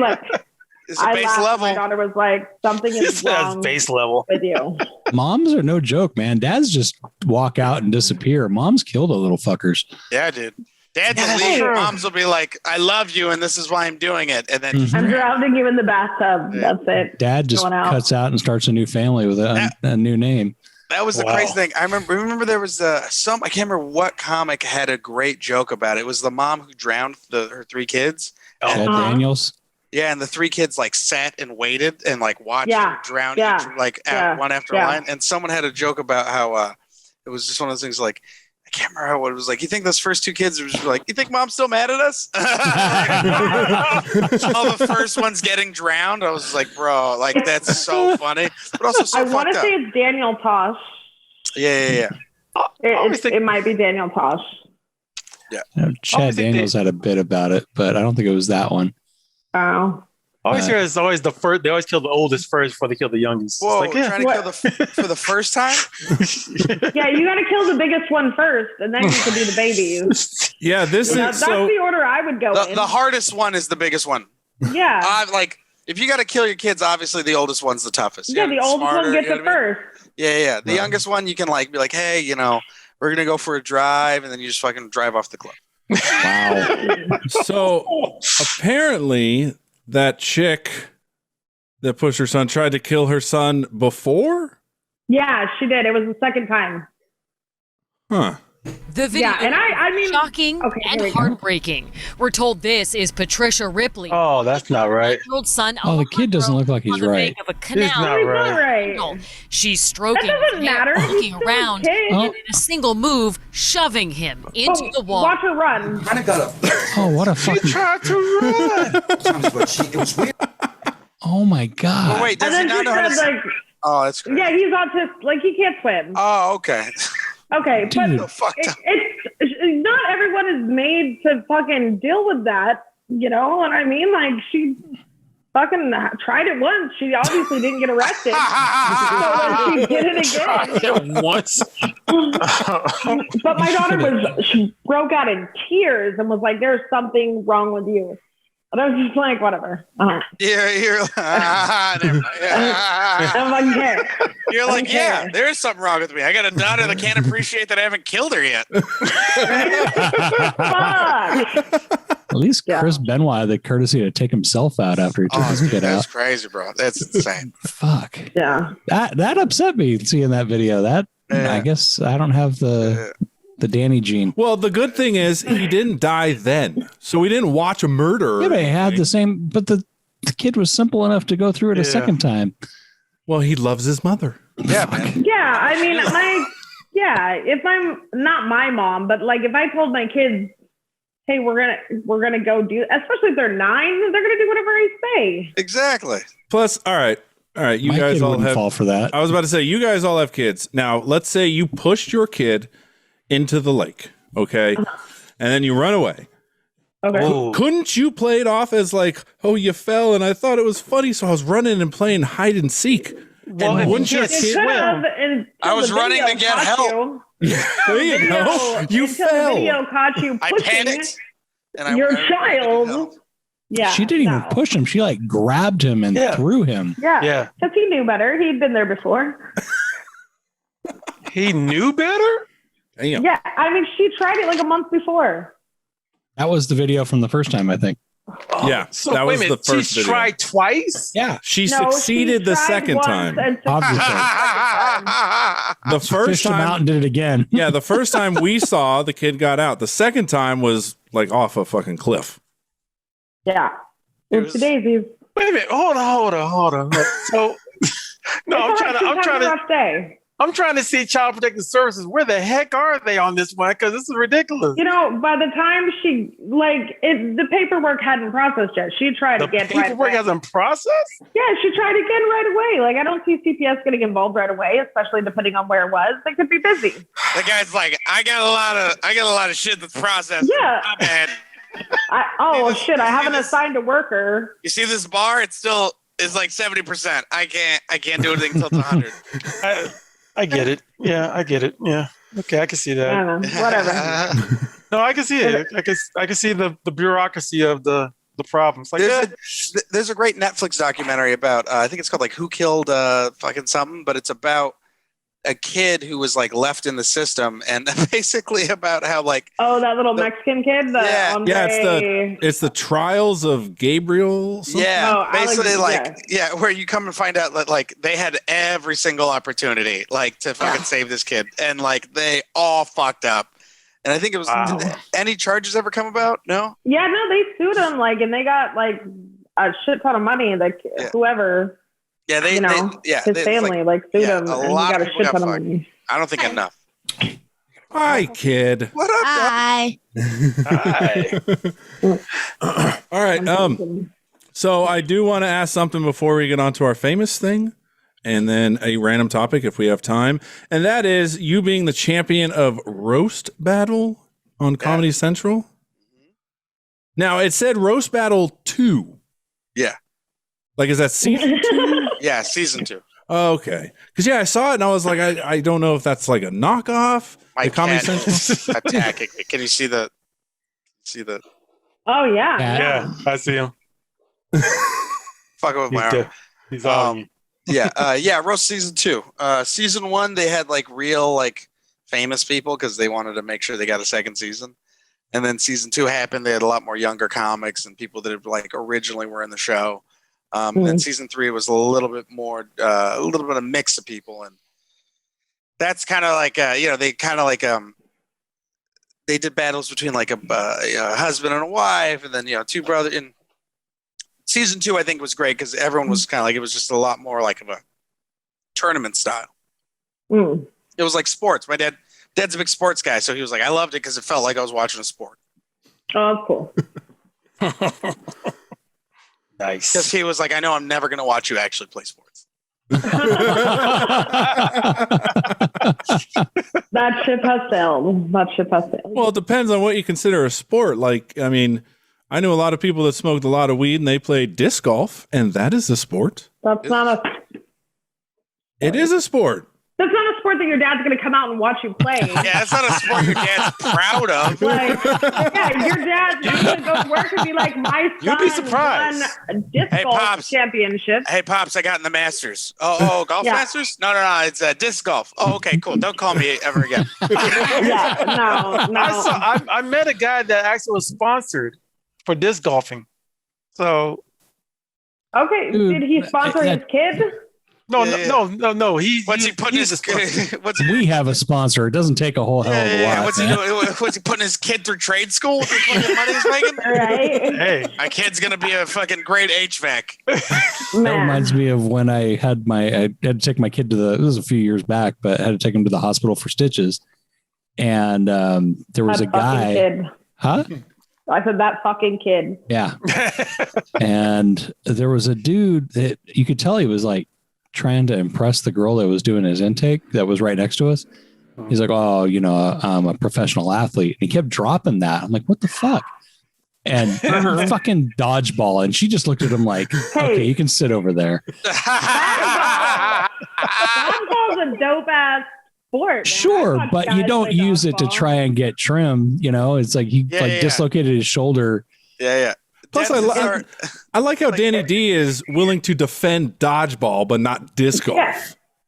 It's a base level. My daughter was like, something is wrong base level with you. Moms are no joke, man. Dads just walk out and disappear. Moms kill the little fuckers. Yeah, dude. Dads will leave. Moms will be like, I love you and this is why I'm doing it. And then I'm drowning you in the bathtub. Yeah. That's it. Dad just cuts out and starts a new family with a new name. That was the crazy thing. I remember there was I can't remember what comic had a great joke about it. It was the mom who drowned her 3 kids. Chad Daniels. Yeah, and the 3 kids sat and waited and watched her drown one after line. And someone had a joke about how it was just one of those things I can't remember what it was you think those first 2 kids were just you think mom's still mad at us? All the first ones getting drowned. I was like, bro, that's so funny. But also so I want to say it's Daniel Tosh. Yeah. It might be Daniel Tosh. Yeah. Chad Daniels had a bit about it, but I don't think it was that one. Oh. I always hear it's always the first. They always kill the oldest first before they kill the youngest. Whoa, trying to kill for the first time? Yeah, you got to kill the biggest one first, and then you can do the babies. Yeah, this is that's the order I would go in. The hardest one is the biggest one. Yeah. if you got to kill your kids, obviously the oldest one's the toughest. Yeah, the oldest one gets it first. Yeah. The youngest one, you can like be like, hey, we're gonna go for a drive, and then you just fucking drive off the cliff. Wow. So apparently that chick that pushed her son tried to kill her son before? Yeah, she did. It was the second time. Huh. The video, and I mean, shocking and heartbreaking. We're told this is Patricia Ripley. Oh, that's not right. Son, the kid doesn't look like he's right. Of a canal. He's not right. She's stroking, that doesn't matter. Walking around, and in a single move, shoving him into the wall. Watch her run. Kind of got a. Oh, what a fucking! She tried to run. It was weird. Oh my god! Oh, wait, does he not know how to? Oh, that's great. Yeah, he's autistic. Like he can't swim. Oh, okay. Okay, Dude. but it's not everyone is made to fucking deal with that. You know what I mean? Like she fucking tried it once. She obviously didn't get arrested. So she did it again. Once. But my daughter she broke out in tears and was like, "There's something wrong with you." And I was just like, whatever. You're You're like, yeah, there's something wrong with me. I got a daughter that can't appreciate that I haven't killed her yet. At least Chris Benoit had the courtesy to take himself out after he took his kid out. That's crazy, bro. That's insane. Fuck. Yeah. That upset me seeing that video. I guess I don't have the Danny gene. Well, the good thing is he didn't die then. So we didn't watch a murder. Yeah, but he had the same, but the kid was simple enough to go through it a second time. Well, he loves his mother. Yeah, man. Yeah, I mean, if I'm not my mom, but like if I told my kids, hey, we're gonna go do, especially if they're 9, they're gonna do whatever I say. Exactly. Plus, all right. You My guys kid all wouldn't have. fall for that. I was about to say, you guys all have kids. Now, let's say you pushed your kid into the lake, okay, and then you run away. Okay. Well, couldn't you play it off as like, oh, you fell, and I thought it was funny, so I was running and playing hide and seek. Well, and wouldn't your It kid? could have, until I was the running video to get caught help. you. There you go. You Until fell. the video caught you I pushing panicked. And your I needed child. help. Yeah. She didn't even push him. She like grabbed him and threw him. Yeah. Yeah. Because he knew better. He'd been there before. He knew better? Damn. Yeah. I mean, she tried it like a month before. That was the video from the first time, I think. Yeah, So that wait was a minute, the first she video. tried twice? Yeah. She No, succeeded she the tried second once time. and Obviously. The first Fished him out time, and did it again. yeah, the first time we saw the kid got out. The second time was like off a fucking cliff. Yeah. Oopsie daisies. Wait a minute. Hold on. So no, I'm trying to see Child Protective Services. Where the heck are they on this one? Because this is ridiculous. You know, by the time the paperwork hadn't processed yet. She tried The to get paperwork hasn't processed? Yeah, she tried to get right away. Like, I don't see CPS getting involved right away, especially depending on where it was. They could be busy. The guy's like, I got a lot of shit that's processed. Yeah. My bad. Shit, I haven't assigned a worker. You see this bar? It's like 70%. I can't do anything until it's 100. I get it. Yeah, I get it. Yeah. Okay, I can see I that. don't know. Whatever. No, I can see it. I can see the bureaucracy of the problems. Like, There's a great Netflix documentary about I think it's called like Who Killed fucking something, but it's about a kid who was like left in the system, and basically about how like that little Mexican kid. It's the trials of Gabriel. Something? Yeah, basically where you come and find out that like they had every single opportunity like to fucking save this kid, and like they all fucked up. And I think it was any charges ever come about? No. Yeah, no, they sued him and they got like a shit ton of money. Like whoever. Yeah, his family sued him, and he got a shit ton of money. I don't think enough. Hi, kid. What up? Hi. All right. So I do want to ask something before we get on to our famous thing, and then a random topic if we have time, and that is you being the champion of Roast Battle on Comedy Central. Now it said Roast Battle 2. Yeah. Like, is that season 2? Yeah, season 2. Oh, okay. Because I saw it and I was like, I don't know if that's like a knockoff. My Comedy cat Central attacking. Can you see the? Oh yeah. Yeah, I see him. Fucking with my arm. He's on. Yeah, roast season 2. Season 1, they had like real like famous people because they wanted to make sure they got a second season. And then season 2 happened. They had a lot more younger comics and people that like originally were in the show. And season 3 was a little bit more, a little bit of a mix of people, and that's kind of like they kind of like they did battles between like a husband and a wife, and then two brothers. In season 2, I think was great because everyone was kind of like it was just a lot more like of a tournament style. It was like sports. My dad's a big sports guy, so he was like, I loved it because it felt like I was watching a sport. Oh, cool. Nice. Because he was like, I know I'm never going to watch you actually play sports. That ship has sailed. Well, it depends on what you consider a sport. Like, I mean, I knew a lot of people that smoked a lot of weed and they played disc golf, and that is a sport. That's not a. It is a sport. That's not a sport that your dad's going to come out and watch you play. Yeah, that's not a sport your dad's proud of. Like, yeah, your dad's not going to go to work and be like, my son You'd be surprised. won disc golf Pops. championship. Hey, Pops, I got in the Masters. Oh, golf Masters? No, it's disc golf. Oh, okay, cool. Don't call me ever again. Yeah, no. I met a guy that actually was sponsored for disc golfing. So. Okay, did he sponsor his kid? No. What's he putting his? We have a sponsor. It doesn't take a whole hell of a lot. What's he doing? What's he putting his kid through trade school? With the fucking money he's making? Right. Hey, my kid's gonna be a fucking great HVAC. That reminds me of when I had to take my kid it was a few years back, but I had to take him to the hospital for stitches. And there was a guy. Kid. Huh? I said that fucking kid. Yeah. And there was a dude that you could tell he was like trying to impress the girl that was doing his intake that was right next to us. He's like, oh, I'm a professional athlete. And he kept dropping that. I'm like, what the fuck? And fucking dodgeball. And she just looked at him like, okay, you can sit over there. Dodgeball's a dope ass sport. Man. Sure, but you don't use it to try and get trim. It's like he dislocated his shoulder. Yeah. Plus, I like how Danny D is willing to defend dodgeball, but not disc golf. Yeah.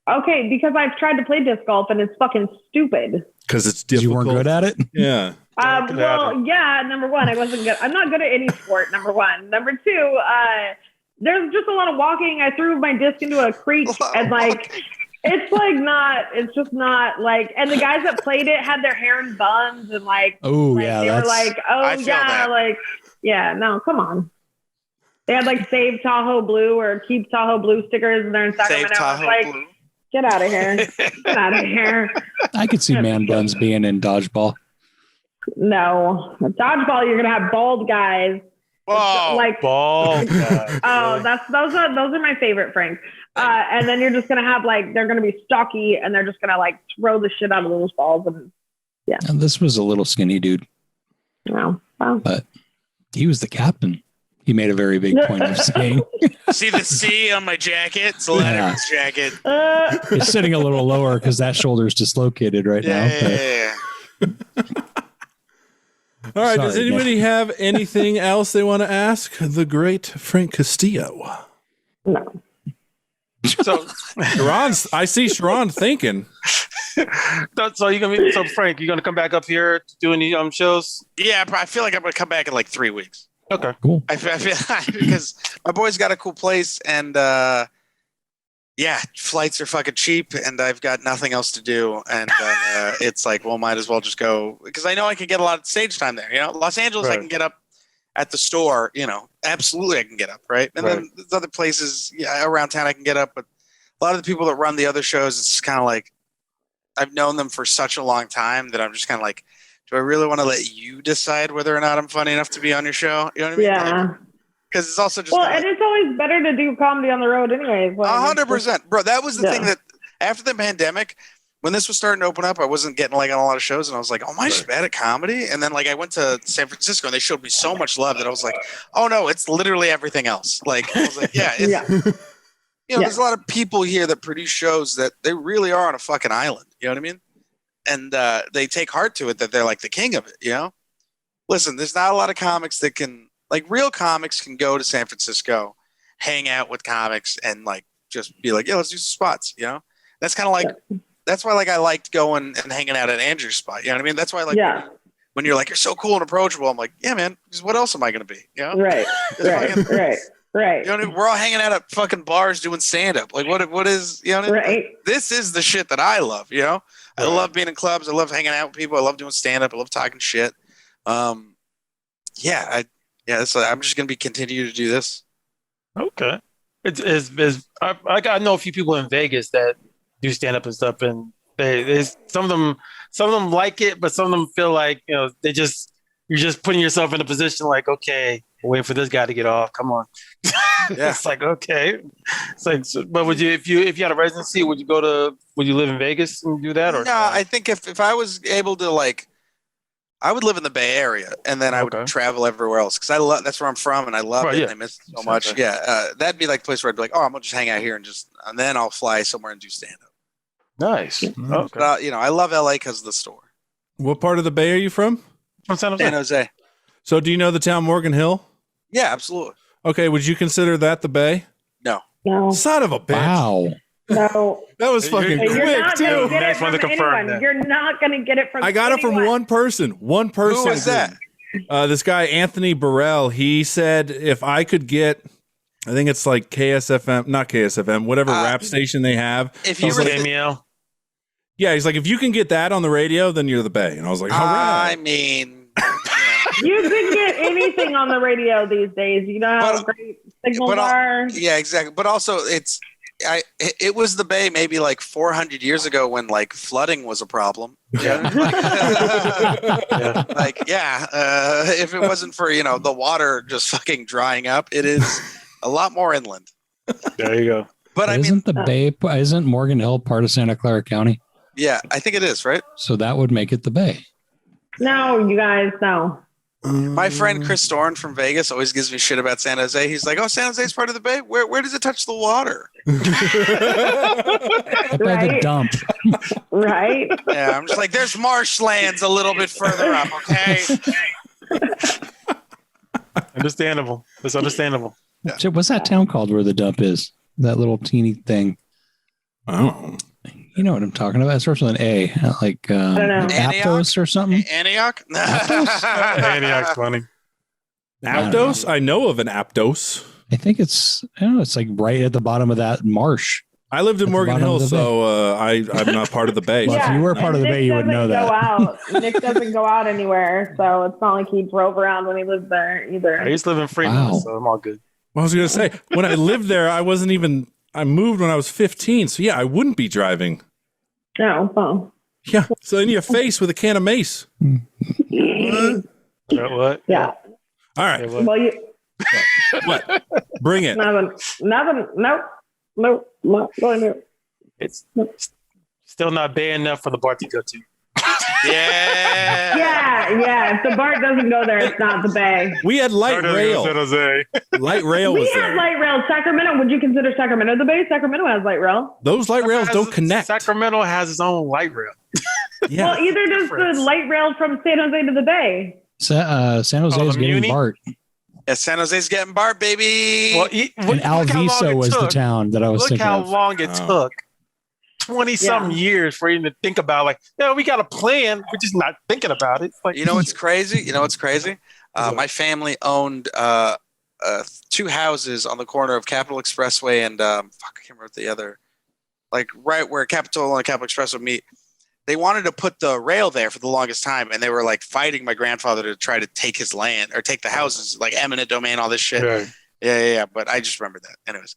Okay, because I've tried to play disc golf and it's fucking stupid. Because it's difficult. You weren't good at it? Yeah. Number one, I wasn't good. I'm not good at any sport, number one. Number two, there's just a lot of walking. I threw my disc into a creek and it's just not like, and the guys that played it had their hair in buns and they were like, no, come on. They had like Save Tahoe Blue or Keep Tahoe Blue stickers in there in Sacramento. Blue. Get out of here. Get out of here. I could see man buns being in dodgeball. No. Dodgeball, you're going to have bald guys. Whoa. Bald guys. Oh, those are my favorite, Frank. And then you're just going to have they're going to be stocky and they're just going to throw the shit out of those balls. And yeah. And this was a little skinny dude. No. Well. But he was the captain. He made a very big point of saying. See the C on my jacket? It's a Letterman's jacket. It's sitting a little lower because that shoulder's dislocated right now. Yeah. All right. Does anybody have anything else they want to ask the great Frank Castillo? No. So I see Sharon thinking. So Frank, you're gonna come back up here to do any shows? Yeah, I feel like I'm gonna come back in 3 weeks. Okay, cool. I feel because my boy's got a cool place and flights are fucking cheap and I've got nothing else to do and it's like, well, might as well just go because I know I can get a lot of stage time there. Los Angeles, right. I can get up at the store. Absolutely, I can get up right, and then there's other places around town I can get up. But a lot of the people that run the other shows, it's kind of like I've known them for such a long time that I'm just kind of like, do I really want to let you decide whether or not I'm funny enough to be on your show? You know what I mean? Yeah. Because it's also just and it's always better to do comedy on the road, anyways. 100%, bro. That was the thing that after the pandemic, when this was starting to open up, I wasn't getting on a lot of shows, and I was like, "Oh, am I just bad at comedy?" And then I went to San Francisco, and they showed me so much love that I was like, "Oh no, it's literally everything else." I was like, "Yeah, there's a lot of people here that produce shows that they really are on a fucking island." You know what I mean? And they take heart to it that they're like the king of it. Listen, there's not a lot of comics that can real comics can go to San Francisco hang out with comics and like just be like, yeah, let's do some spots. You know, that's kind of like that's why like I liked going and hanging out at Andrew's spot. You know what I mean? That's why like when you're like you're so cool and approachable, I'm like, yeah, man. Because what else am I gonna be? You know? Right. You know, we're all hanging out at fucking bars doing stand up. Like what is, you know what I mean? Right. This is the shit that I love, you know? I love being in clubs. I love hanging out with people. I love doing stand up. I love talking shit. I'm just going to be continue to do this. Okay. I know a few people in Vegas that do stand up and stuff, and they some of them like it, but some of them feel like, you know, you're just putting yourself in a position like, okay, waiting for this guy to get off. Come on. Yeah. It's like, okay. It's like, but would you, if you had a residency, would you live in Vegas and do that? Or no, I think if I was able to, like, I would live in the Bay Area and then I would travel everywhere else. Cause that's where I'm from and I love it. And I miss it so much. Yeah. That'd be like the place where I'd be like, oh, I'm gonna just hang out here and then I'll fly somewhere and do stand up. Nice. Okay. But, you know, I love LA because of the store. What part of the Bay are you from? From San Jose. San Jose. So do you know the town Morgan Hill? Yeah, absolutely. Okay. Would you consider that the Bay? No. Son of a bitch. Wow. No. That was fucking quick, too. Next one to confirm that. You're not going to get it from I got it from one person. One person. Who was that? This guy, Anthony Burrell. He said if I could get, I think it's like KSFM, not KSFM, whatever rap station they have. If you were yeah, he's like, if you can get that on the radio, then you're the Bay. And I was like, all right. I mean, you can get anything on the radio these days. You know how great signals are. Yeah, exactly. But also, it was the Bay maybe like 400 years ago when like flooding was a problem. Yeah. If it wasn't for, you know, the water just fucking drying up, it is a lot more inland. There you go. But isn't Morgan Hill part of Santa Clara County? Yeah, I think it is, right? So that would make it the Bay. No, you guys, no. My friend Chris Storn from Vegas always gives me shit about San Jose. He's like, "Oh, San Jose is part of the Bay. Where does it touch the water?" By the dump. Right. Yeah, I'm just like, "There's marshlands a little bit further up." Okay. Understandable. It's understandable. So what's that town called where the dump is? That little teeny thing. Oh. You know what I'm talking about? It starts with an A, like Aptos or something. Antioch? Antioch's funny. Aptos? I know of an Aptos. I think it's like right at the bottom of that marsh. I lived in Morgan Hill, so I'm not part of the Bay. Well, if you were part of the Bay, you would know that. Nick doesn't go out anywhere, so it's not like he drove around when he lived there either. I used to live in Fremont, so I'm all good. Well, I was going to say, when I lived there, I moved when I was 15, so yeah, I wouldn't be driving. No, well. Yeah, so in your face with a can of mace. What? Yeah. All right. Well, What? Bring it. Nothing. Nope. Not going to. It's still not bad enough for the bar to go to. Yeah. If the BART doesn't go there, it's not the Bay. We had light rail. Light rail was there. We had light rail. Sacramento. Would you consider Sacramento the Bay? Sacramento has light rail. Those light rails don't connect. Sacramento has its own light rail. Yeah. Well, either does the light rail from San Jose to the Bay. San Jose is getting BART. Yeah, San Jose's getting BART, baby. Well, and Alviso was the town that I was thinking of. Look how long it took. 20-something years for you to think about, like, we got a plan. We're just not thinking about it. Like, you know what's crazy? My family owned 2 houses on the corner of Capitol Expressway and I can't remember the other, like right where Capitol and Capitol Express would meet. They wanted to put the rail there for the longest time, and they were like fighting my grandfather to try to take his land or take the houses, like eminent domain, all this shit. Right. Yeah. But I just remember that. Anyways,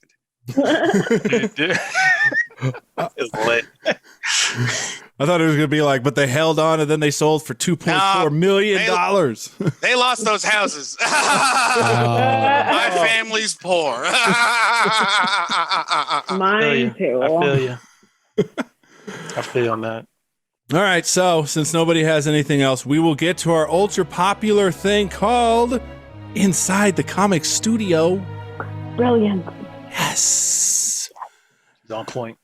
it's lit. I thought it was going to be like, but they held on and then they sold for $2.4 million. They lost those houses. My family's poor. Mine too. I feel you on that. All right, so since nobody has anything else, we will get to our ultra popular thing called Inside the Comic Studio. Brilliant. Yes. It's on point.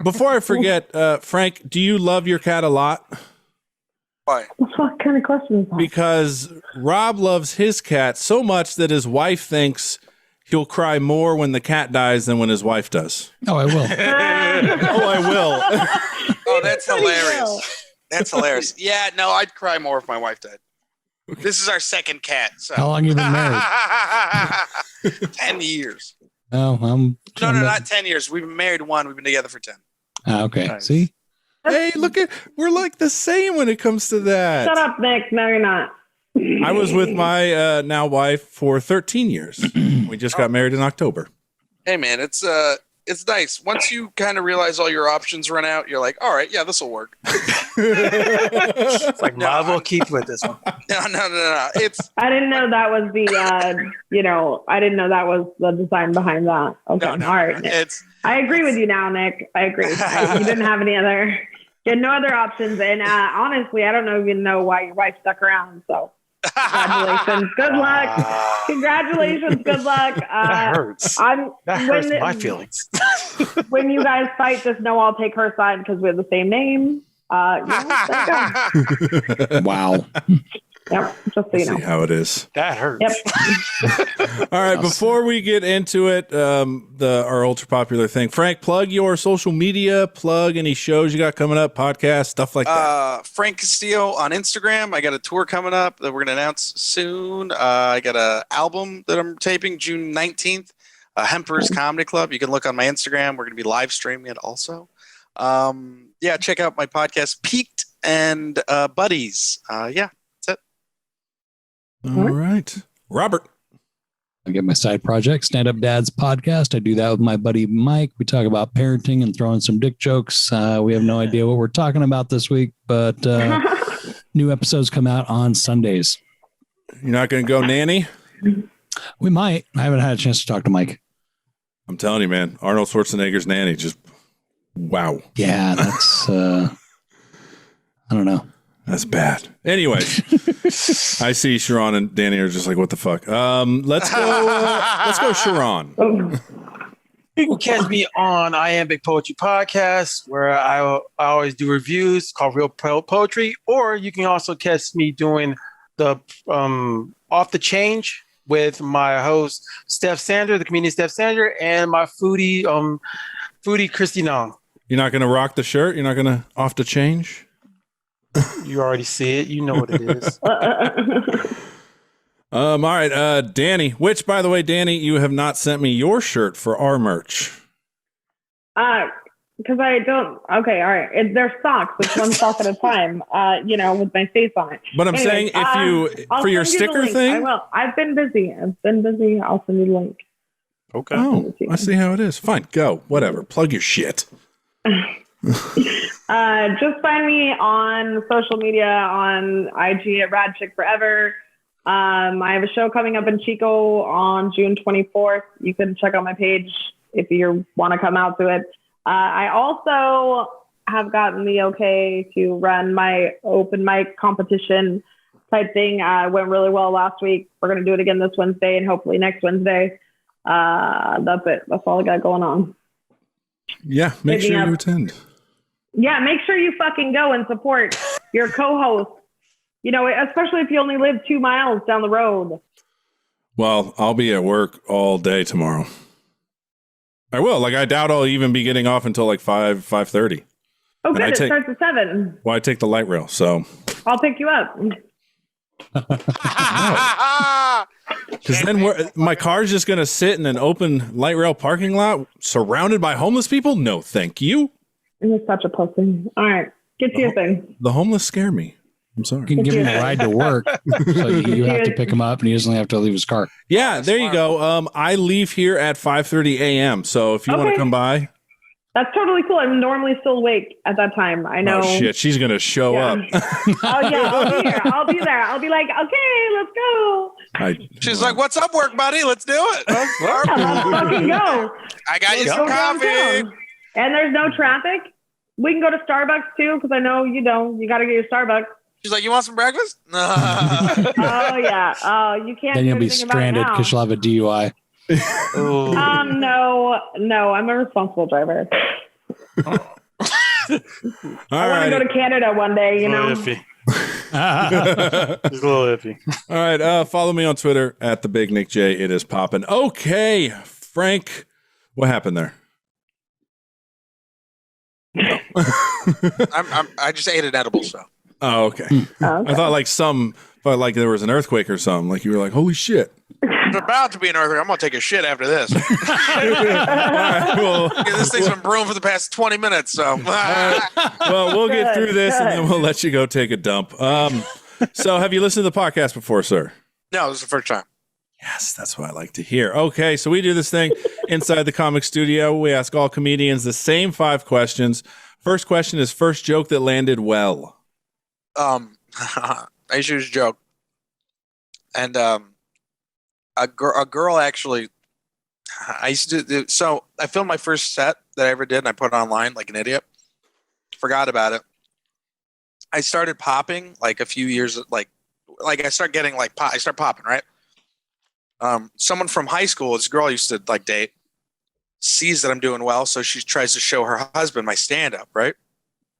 Before I forget, Frank, do you love your cat a lot? Why? What kind of question is that? Because Rob loves his cat so much that his wife thinks he'll cry more when the cat dies than when his wife does. Oh, I will. Oh, I will. Oh, that's hilarious. That's hilarious. Yeah, no, I'd cry more if my wife died. This is our second cat. So. How long you been married? 10 years. Oh, No, not 10 years. We've been married 1. We've been together for 10. Okay. Nice. See? Hey, we're like the same when it comes to that. Shut up, Nick. No, you're not. I was with my now wife for 13 years. We just got married in October. Hey, man, it's nice. Once you kind of realize all your options run out, you're like, all right, yeah, this will work. It's like, might as well keep with this one. No. I didn't know that was the, I didn't know that was the design behind that. Okay. No. All right. Nick. I agree with you now, Nick. I agree. You didn't have any other, you had no other options. And honestly, I don't even know why your wife stuck around. So congratulations. Good luck. Congratulations. Good luck. That hurts. That hurts my feelings. When you guys fight, just know I'll take her side because we have the same name. Wow. Yep, just so you know. See how it is. That hurts. Yep. All right, before we get into it, our ultra popular thing, Frank, plug your social media, plug any shows you got coming up, podcasts, stuff like that. Frank Castillo on Instagram. I got a tour coming up that we're going to announce soon. I got an album that I'm taping June 19th, Hemper's Comedy Club. You can look on my Instagram. We're going to be live streaming it also. Check out my podcast, Peaked and Buddies. All right. Robert. I get my side project, Stand Up Dads podcast. I do that with my buddy Mike. We talk about parenting and throwing some dick jokes. We have no idea what we're talking about this week, but new episodes come out on Sundays. You're not going to go nanny? We might. I haven't had a chance to talk to Mike. I'm telling you, man, Arnold Schwarzenegger's nanny, just wow. Yeah, that's, I don't know. That's bad. Anyways, I see Sharon and Danny are just like, what the fuck? Let's go, Sharon. You can catch me on I Am Big Poetry Podcast, where I always do reviews called Real Poetry, or you can also catch me doing the Off the Change with my host Steph Sander, the comedian Steph Sander, and my foodie Christy Nong. You're not going to rock the shirt? You're not going to off the change? You already see it. You know what it is. All right, Danny, which, by the way, Danny, you have not sent me your shirt for our merch. Because I don't. Okay, all right. They're socks. It's one sock at a time. With my face on it. But I'm saying if you for your sticker thing. I will. I've been busy. I'll send you the link. Okay. Oh, I see how it is. Fine, go. Whatever. Plug your shit. Just find me on social media on IG at Rad Chick Forever. I have a show coming up in Chico on June 24th. You can check out my page if you want to come out to it. I also have gotten the okay to run my open mic competition type thing. Went really well last week. We're going to do it again this Wednesday and hopefully next Wednesday. That's it. That's all I got going on. Yeah, make sure you attend. Yeah, make sure you fucking go and support your co-host. Especially if you only live 2 miles down the road. Well, I'll be at work all day tomorrow. I will. I doubt I'll even be getting off until 5:30. Oh, good. It starts at 7. Well, I take the light rail, so. I'll pick you up. Because then my car's just going to sit in an open light rail parking lot surrounded by homeless people? No, thank you. You're such a pussy. All right. Get to your thing. The homeless scare me. I'm sorry. You can give him a ride to work. So you have to pick him up and he doesn't have to leave his car. Yeah, there you go. I leave here at 5:30 a.m. So if you want to come by. That's totally cool. I'm normally still awake at that time. I know. Oh, shit. She's going to show up. Oh, yeah. I'll be here. I'll be there. I'll be like, okay, let's go. She's like, what's up, work buddy? Let's do it. Let's fucking go. I got you some coffee. And there's no traffic. We can go to Starbucks, too, because I know you don't. You got to get your Starbucks. She's like, you want some breakfast? Oh, yeah. Oh, you can't. Then you'll be stranded because she'll have a DUI. No, I'm a responsible driver. All I want to go to Canada one day, a little iffy. All right. Follow me on Twitter at the Big Nick J. It is popping. Okay, Frank, what happened there? I just ate an edible, so. Oh, okay. Okay. I thought like there was an earthquake or something. Like you were like, holy shit. It's about to be an earthquake. I'm gonna take a shit after this. All right, well, This thing's been brewing for the past 20 minutes, so. well, we'll get through this and then we'll let you go take a dump. So have you listened to the podcast before, sir? No, this is the first time. Yes, that's what I like to hear. Okay, so we do this thing inside the comic studio. We ask all comedians the same 5 questions. First question is first joke that landed well. I used to use a joke, and a girl actually. I used to do so. I filmed my first set that I ever did, and I put it online like an idiot. Forgot about it. I started popping like a few years, like I start getting like I start popping, right? Someone from high school, this girl I used to like date, sees that I'm doing well, so she tries to show her husband my stand-up, right?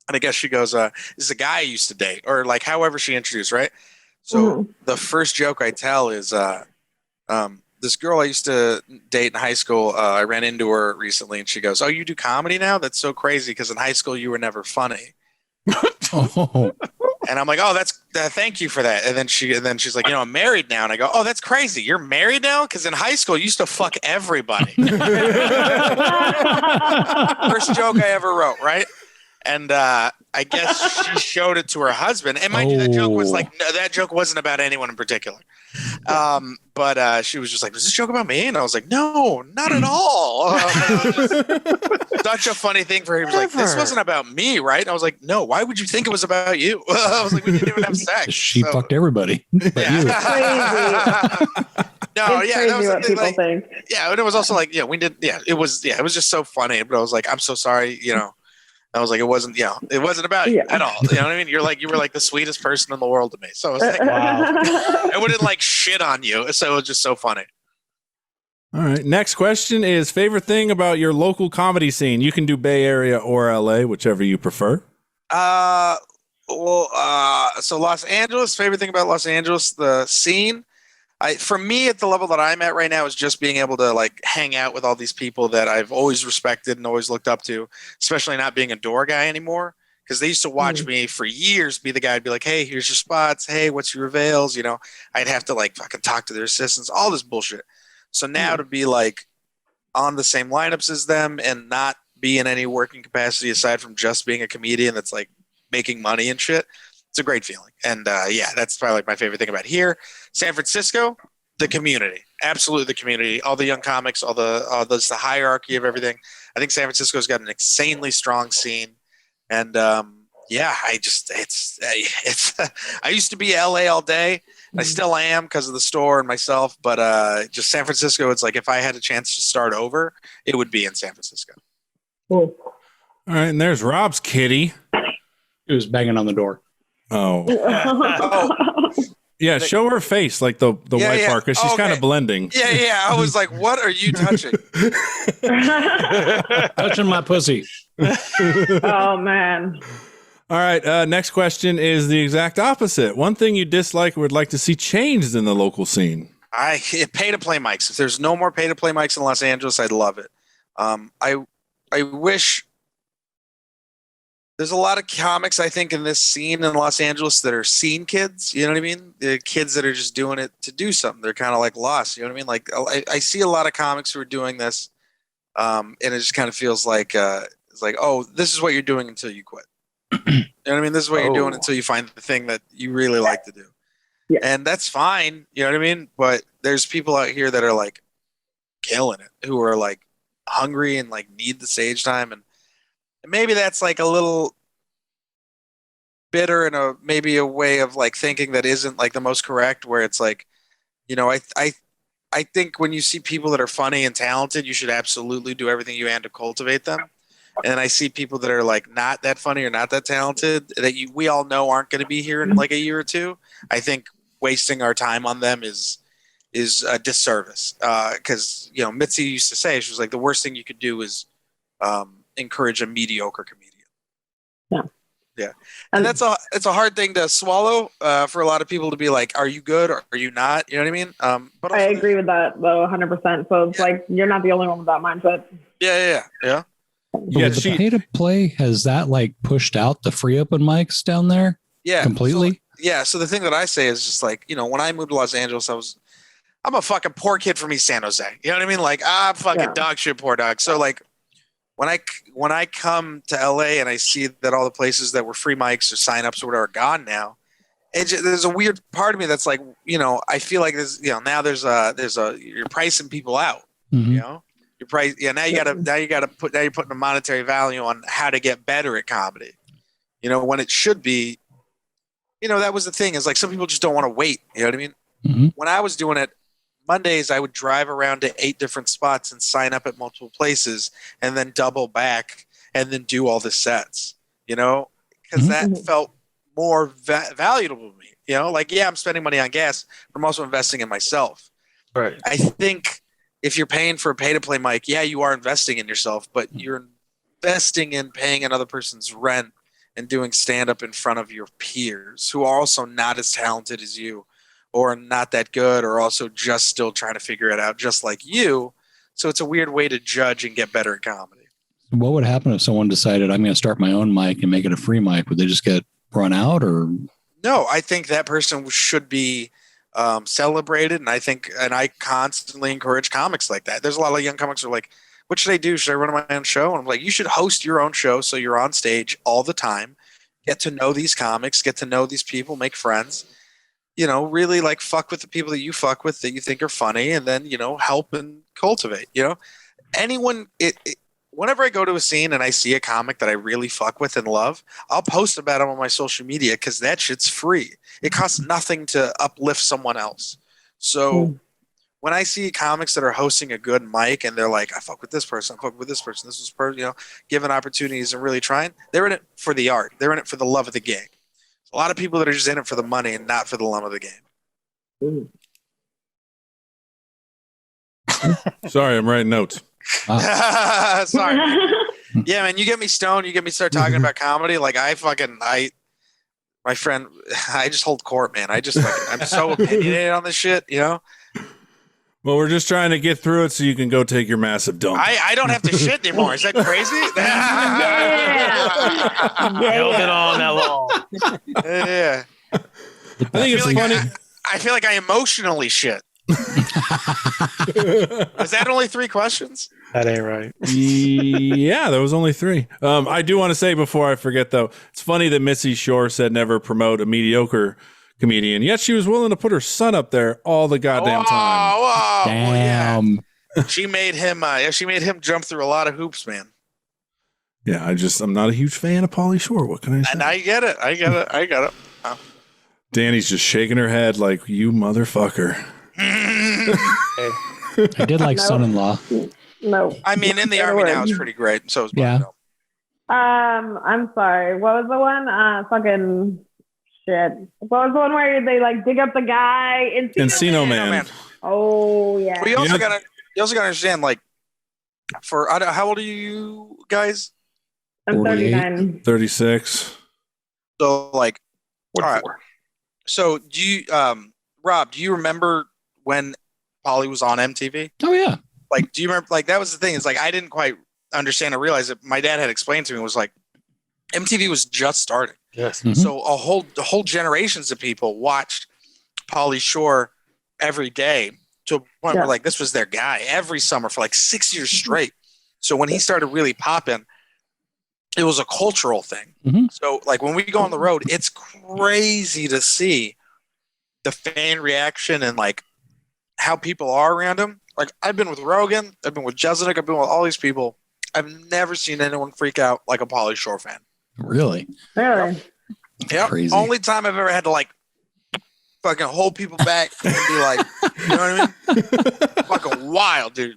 And I guess she goes, this is a guy I used to date, or like however she introduced, right? So the first joke I tell is this girl I used to date in high school, I ran into her recently, and she goes, oh, you do comedy now? That's so crazy, because in high school you were never funny. Oh. And I'm like, oh, that's thank you for that. And then she's like, I'm married now. And I go, oh, that's crazy. You're married now? Because in high school, you used to fuck everybody. First joke I ever wrote, right? And I guess she showed it to her husband. And mind you, that joke was like, no, that joke wasn't about anyone in particular. But she was just like, was this joke about me? And I was like, no, not at all. Such a funny thing for him. He was like, this wasn't about me, right? And I was like, no, why would you think it was about you? I was like, we didn't even have sex. She fucked everybody. But you. No, It's yeah, crazy that was what people like, think. yeah, and it was also like, we did, it was just so funny. But I was like, I'm so sorry, I was like, it wasn't about you at all. You know what I mean? You were like the sweetest person in the world to me. So I was like, wow. I wouldn't like shit on you. So it was just so funny. All right. Next question is favorite thing about your local comedy scene. You can do Bay Area or LA, whichever you prefer. So Los Angeles, favorite thing about Los Angeles, the scene. For me, at the level that I'm at right now, is just being able to like hang out with all these people that I've always respected and always looked up to, especially not being a door guy anymore. Because they used to watch me for years be the guy who'd be like, hey, here's your spots. Hey, what's your avails? I'd have to like fucking talk to their assistants, all this bullshit. So now to be like on the same lineups as them and not be in any working capacity aside from just being a comedian that's like making money and shit, it's a great feeling. And that's probably like my favorite thing about here. San Francisco, the community, absolutely the community, all the young comics, all the hierarchy of everything. I think San Francisco's got an insanely strong scene. And I used to be LA all day. I still am because of the store and myself, but just San Francisco, it's like if I had a chance to start over, it would be in San Francisco. Cool. All right, and there's Rob's kitty. It was banging on the door. Oh. Yeah, show her face like the white part because she's kind of blending. Yeah. I was like, what are you touching? Touching my pussy. Oh, man. All right, next question is the exact opposite. One thing you dislike or would like to see changed in the local scene. Pay-to-play mics. If there's no more pay-to-play mics in Los Angeles, I'd love it. I wish there's a lot of comics, I think, in this scene in Los Angeles that are scene kids. You know what I mean? The kids that are just doing it to do something. They're kind of like lost. You know what I mean? Like I see a lot of comics who are doing this, and it just kind of feels like it's like, oh, this is what you're doing until you quit. You know what I mean? This is what you're doing until you find the thing that you really like to do. Yeah. And that's fine. You know what I mean? But there's people out here that are like killing it, who are like hungry and like need the stage time. And maybe that's like a little bitter and maybe a way of like thinking that isn't like the most correct, where it's like, I think when you see people that are funny and talented, you should absolutely do everything you can to cultivate them. And I see people that are like not that funny or not that talented that we all know aren't going to be here in like a year or two. I think wasting our time on them is a disservice. Because Mitzi used to say, she was like, the worst thing you could do is encourage a mediocre comedian. Yeah. Yeah. And it's a hard thing to swallow for a lot of people to be like, are you good or are you not? You know what I mean? But I agree with that though, 100%. So it's like you're not the only one with that mindset. Yeah. Yeah, the pay to play, has that like pushed out the free open mics down there? Yeah. Completely? So the thing that I say is just like, when I moved to Los Angeles, I'm a fucking poor kid from East San Jose. You know what I mean? Like, I'm fucking dog shit, poor dog. So like, when I come to LA and I see that all the places that were free mics or signups or whatever are gone now, there's a weird part of me that's like, I feel like there's, now there's you're pricing people out. Mm-hmm. Your price. Yeah. Now you're putting a monetary value on how to get better at comedy. When it should be, that was the thing, is like some people just don't want to wait. You know what I mean? Mm-hmm. When I was doing it, Mondays, I would drive around to 8 different spots and sign up at multiple places and then double back and then do all the sets, because that felt more valuable to me, like, yeah, I'm spending money on gas, but I'm also investing in myself. Right. I think if you're paying for a pay to play mic, yeah, you are investing in yourself, but you're investing in paying another person's rent and doing stand up in front of your peers who are also not as talented as you, or not that good, or also just still trying to figure it out just like you. So it's a weird way to judge and get better at comedy. What would happen if someone decided, I'm going to start my own mic and make it a free mic? Would they just get run out, or? No, I think that person should be celebrated. And I constantly encourage comics like that. There's a lot of young comics who are like, what should I do? Should I run my own show? And I'm like, you should host your own show. So you're on stage all the time, get to know these comics, get to know these people, make friends. Really like fuck with the people that you fuck with that you think are funny, and then, help and cultivate, whenever I go to a scene and I see a comic that I really fuck with and love, I'll post about them on my social media, because that shit's free. It costs nothing to uplift someone else. So when I see comics that are hosting a good mic and they're like, I fuck with this person, I fuck with this person, this was given opportunities and really trying, they're in it for the art. They're in it for the love of the game. A lot of people that are just in it for the money and not for the love of the game. Sorry, I'm writing notes. Sorry. Yeah, man, you get me stoned, you get me start talking about comedy. Like my friend, I just hold court, man. I'm so opinionated on this shit, Well, we're just trying to get through it so you can go take your massive dump. I don't have to shit anymore. Is that crazy? Held it on that long. Yeah. I think it's funny. I feel like I emotionally shit. Is that only 3 questions? That ain't right. Yeah, there was only 3. I do want to say before I forget, though, it's funny that Missy Shore said never promote a mediocre comedian, yet she was willing to put her son up there all the goddamn time. Whoa, damn. yeah. She made him jump through a lot of hoops, man. Yeah, I'm not a huge fan of Pauly Shore. What can I say? And I get it. Oh. Danny's just shaking her head like, you motherfucker. I did like Son-in-Law. No. I mean, In the Army Now is pretty great. So is Buffalo. I'm sorry. What was the one? Fucking shit. What was the one where they like dig up the guy? Encino Man. Oh yeah. But you also gotta understand, like, how old are you guys? I'm 39. 36. So like, all right. So do you, Rob? Do you remember when Pauly was on MTV? Oh yeah. Like, do you remember? Like, that was the thing. It's like I didn't quite understand or realize that my dad had explained to me, was like MTV was just starting. Yes. Mm-hmm. So a whole generations of people watched Pauly Shore every day, to a point where like this was their guy every summer for like 6 years straight. So when he started really popping, it was a cultural thing. Mm-hmm. So like when we go on the road, it's crazy to see the fan reaction and like how people are around him. Like, I've been with Rogan, I've been with Jeselnik, I've been with all these people. I've never seen anyone freak out like a Pauly Shore fan. Really? Really? Yep. Crazy. Only time I've ever had to like fucking hold people back and be like, you know what I mean? Fucking wild, dude.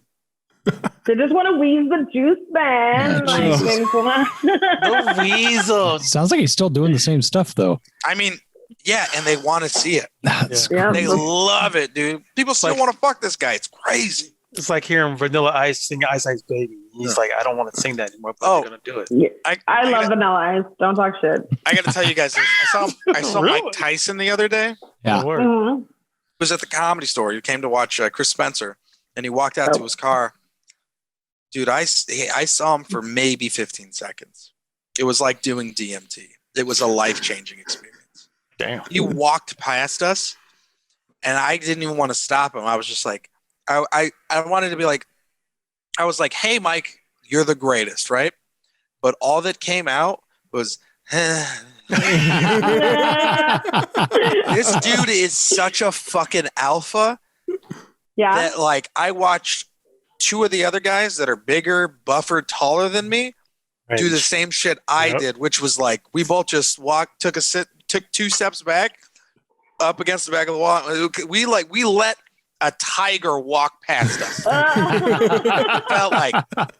They just want to wheeze the juice, man. Like, they just wanna- The weasel. Sounds like he's still doing the same stuff though. I mean, yeah, and they want to see it. That's Yeah. They love it, dude. People still want to fuck this guy. It's crazy. It's like hearing Vanilla Ice sing Ice Ice Baby. He's like, I don't want to sing that anymore, but they're gonna do it. Yeah. I love Vanilla Ice. Don't talk shit. I got to tell you guys, I saw Really? Mike Tyson the other day. Yeah. Word. Mhm. He was at the Comedy Store. He came to watch Chris Spencer, and he walked out to his car. Dude, I saw him for maybe 15 seconds. It was like doing DMT. It was a life-changing experience. Damn. He walked past us, and I didn't even want to stop him. I was just like, I wanted to be like, I was like, hey, Mike, you're the greatest, right? But all that came out was, this dude is such a fucking alpha Yeah. that, like, I watched two of the other guys that are bigger, buffer, taller than me do the same shit I did, which was like, we both just took 2 steps back, up against the back of the wall. We let a tiger walk past us.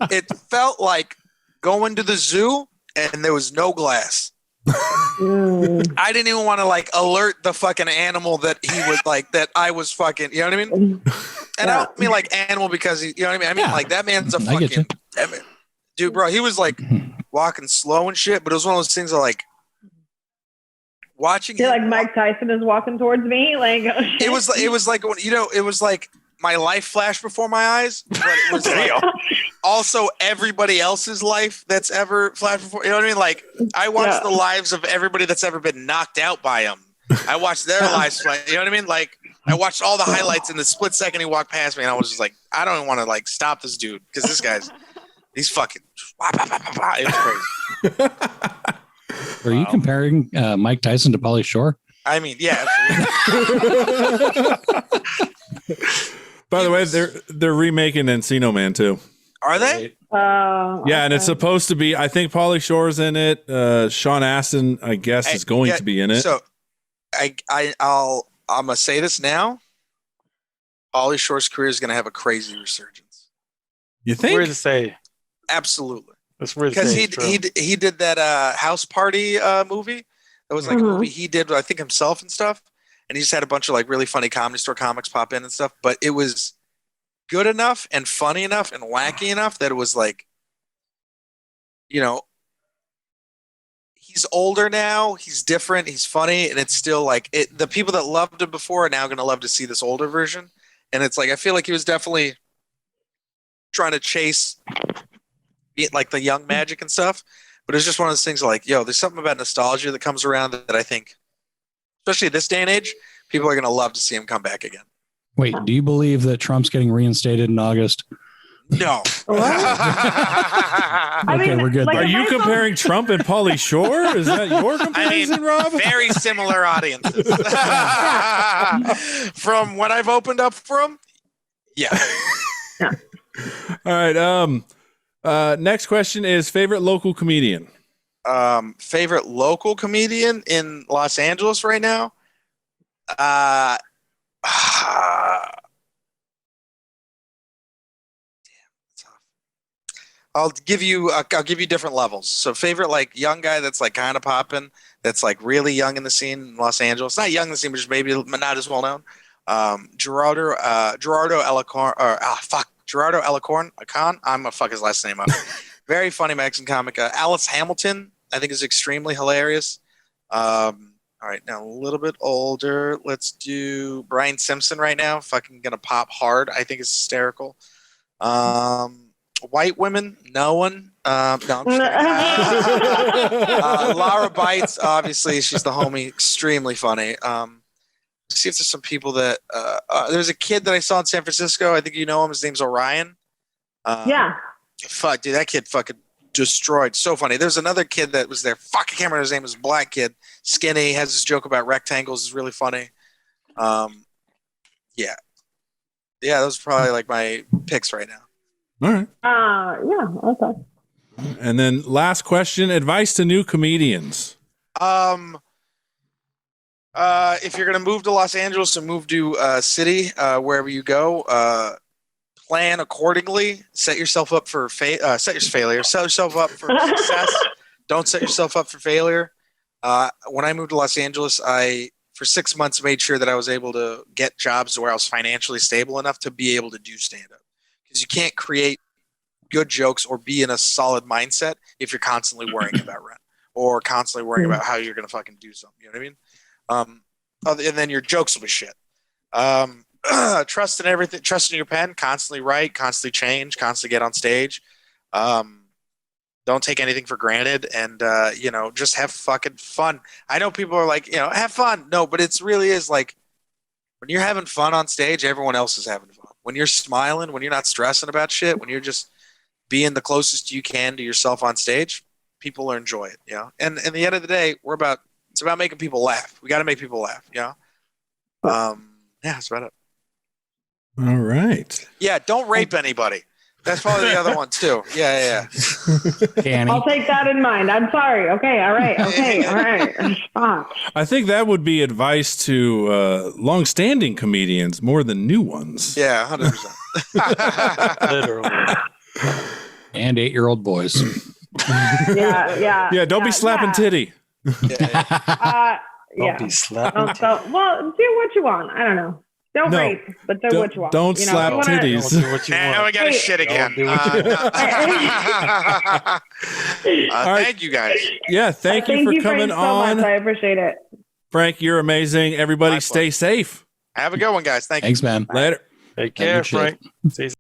It felt like going to the zoo and there was no glass. I didn't even want to like alert the fucking animal that he was like, that I was fucking, you know what I mean? And I don't mean like animal because he, you know what I mean? I mean, like, that man's a fucking, dude, bro, he was like walking slow and shit, but it was one of those things that like watching. I feel like Mike Tyson is walking towards me. Like, it was like, you know, it was like my life flashed before my eyes, but it was like also everybody else's life that's ever flashed before. You know what I mean? Like, I watched the lives of everybody that's ever been knocked out by him. I watched their lives flash. You know what I mean? Like, I watched all the highlights in the split second he walked past me, and I was just like, I don't want to like stop this dude because this guy's he's fucking. It was crazy. Are you comparing Mike Tyson to Pauly Shore? I mean, yeah. By the way, they're remaking Encino Man too. Are they? Yeah, and it's supposed to be. I think Pauly Shore's in it. Sean Astin, I guess, is going to be in it. So, I'm gonna say this now. Pauly Shore's career is gonna have a crazy resurgence. You think? Weird to say. Absolutely. That's weird Because to say. he did that house party movie. That was like a movie he did, I think, himself and stuff. And he just had a bunch of like really funny Comedy Store comics pop in and stuff. But it was good enough and funny enough and wacky enough that it was like, you know, he's older now, he's different, he's funny, and it's still like the people that loved him before are now going to love to see this older version. And it's like, I feel like he was definitely trying to chase like the young magic and stuff. But it's just one of those things like, yo, there's something about nostalgia that comes around that I think, especially this day and age, people are going to love to see him come back again. Wait, do you believe that Trump's getting reinstated in August? No. Okay, we're good. like, Are you comparing Trump and Pauly Shore? Is that your comparison, Rob? Very similar audiences. From what I've opened up for him, yeah. All right. Next question is favorite local comedian. Favorite local comedian in Los Angeles right now? I'll give you different levels. So favorite like young guy that's like kind of popping, that's like really young in the scene in Los Angeles. Not young in the scene, but just maybe not as well known. Gerardo Alicorn. I'm gonna fuck his last name up. Very funny Mexican comic. Alice Hamilton, I think, is extremely hilarious. All right, now a little bit older. Let's do Brian Simpson right now. Fucking gonna pop hard. I think it's hysterical. White women, no one. No, I'm just kidding. Lara Bites, obviously, she's the homie. Extremely funny. Let's see if there's some people that. There's a kid that I saw in San Francisco. I think you know him. His name's Orion. yeah. Fuck, dude, that kid fucking destroyed. So funny. There's another kid that was there. Fuck, I can't remember his name. It was a black kid, skinny. Has this joke about rectangles. Is really funny. Yeah. Those are probably like my picks right now. All right. Yeah. Okay. And then last question, advice to new comedians. If you're gonna move to Los Angeles and move to a city, wherever you go, plan accordingly. Set yourself up for failure. Set yourself up for success. Don't set yourself up for failure. When I moved to Los Angeles, I for 6 months made sure that I was able to get jobs where I was financially stable enough to be able to do stand up. is you can't create good jokes or be in a solid mindset if you're constantly worrying about rent or constantly worrying about how you're going to fucking do something. You know what I mean? And then your jokes will be shit. Trust in everything. Trust in your pen. Constantly write. Constantly change. Constantly get on stage. Don't take anything for granted, and just have fucking fun. I know people are like, have fun. No, but it's really is like when you're having fun on stage, everyone else is having fun. When you're smiling, when you're not stressing about shit, when you're just being the closest you can to yourself on stage, people will enjoy it. And at the end of the day, it's about making people laugh. We got to make people laugh. Yeah, that's about it. All right. Yeah, don't rape anybody. That's probably the other one too. Yeah. Danny. I'll take that in mind. I'm sorry. Okay. All right. Fuck. I think that would be advice to long-standing comedians more than new ones. Yeah, 100%. Literally. And 8-year-old boys. Yeah, don't be slapping titty. Don't be slapping titty. Well, do what you want. I don't know. Don't rape, but do what you want. Don't slap titties. Don't do what you want. Now we got to shit again. Thank you guys. Yeah, thank you for coming on. So much. I appreciate it. Frank, you're amazing. Everybody stay safe. Have a good one, guys. Thank you. Thanks, man. Later. Take care, Frank. See you.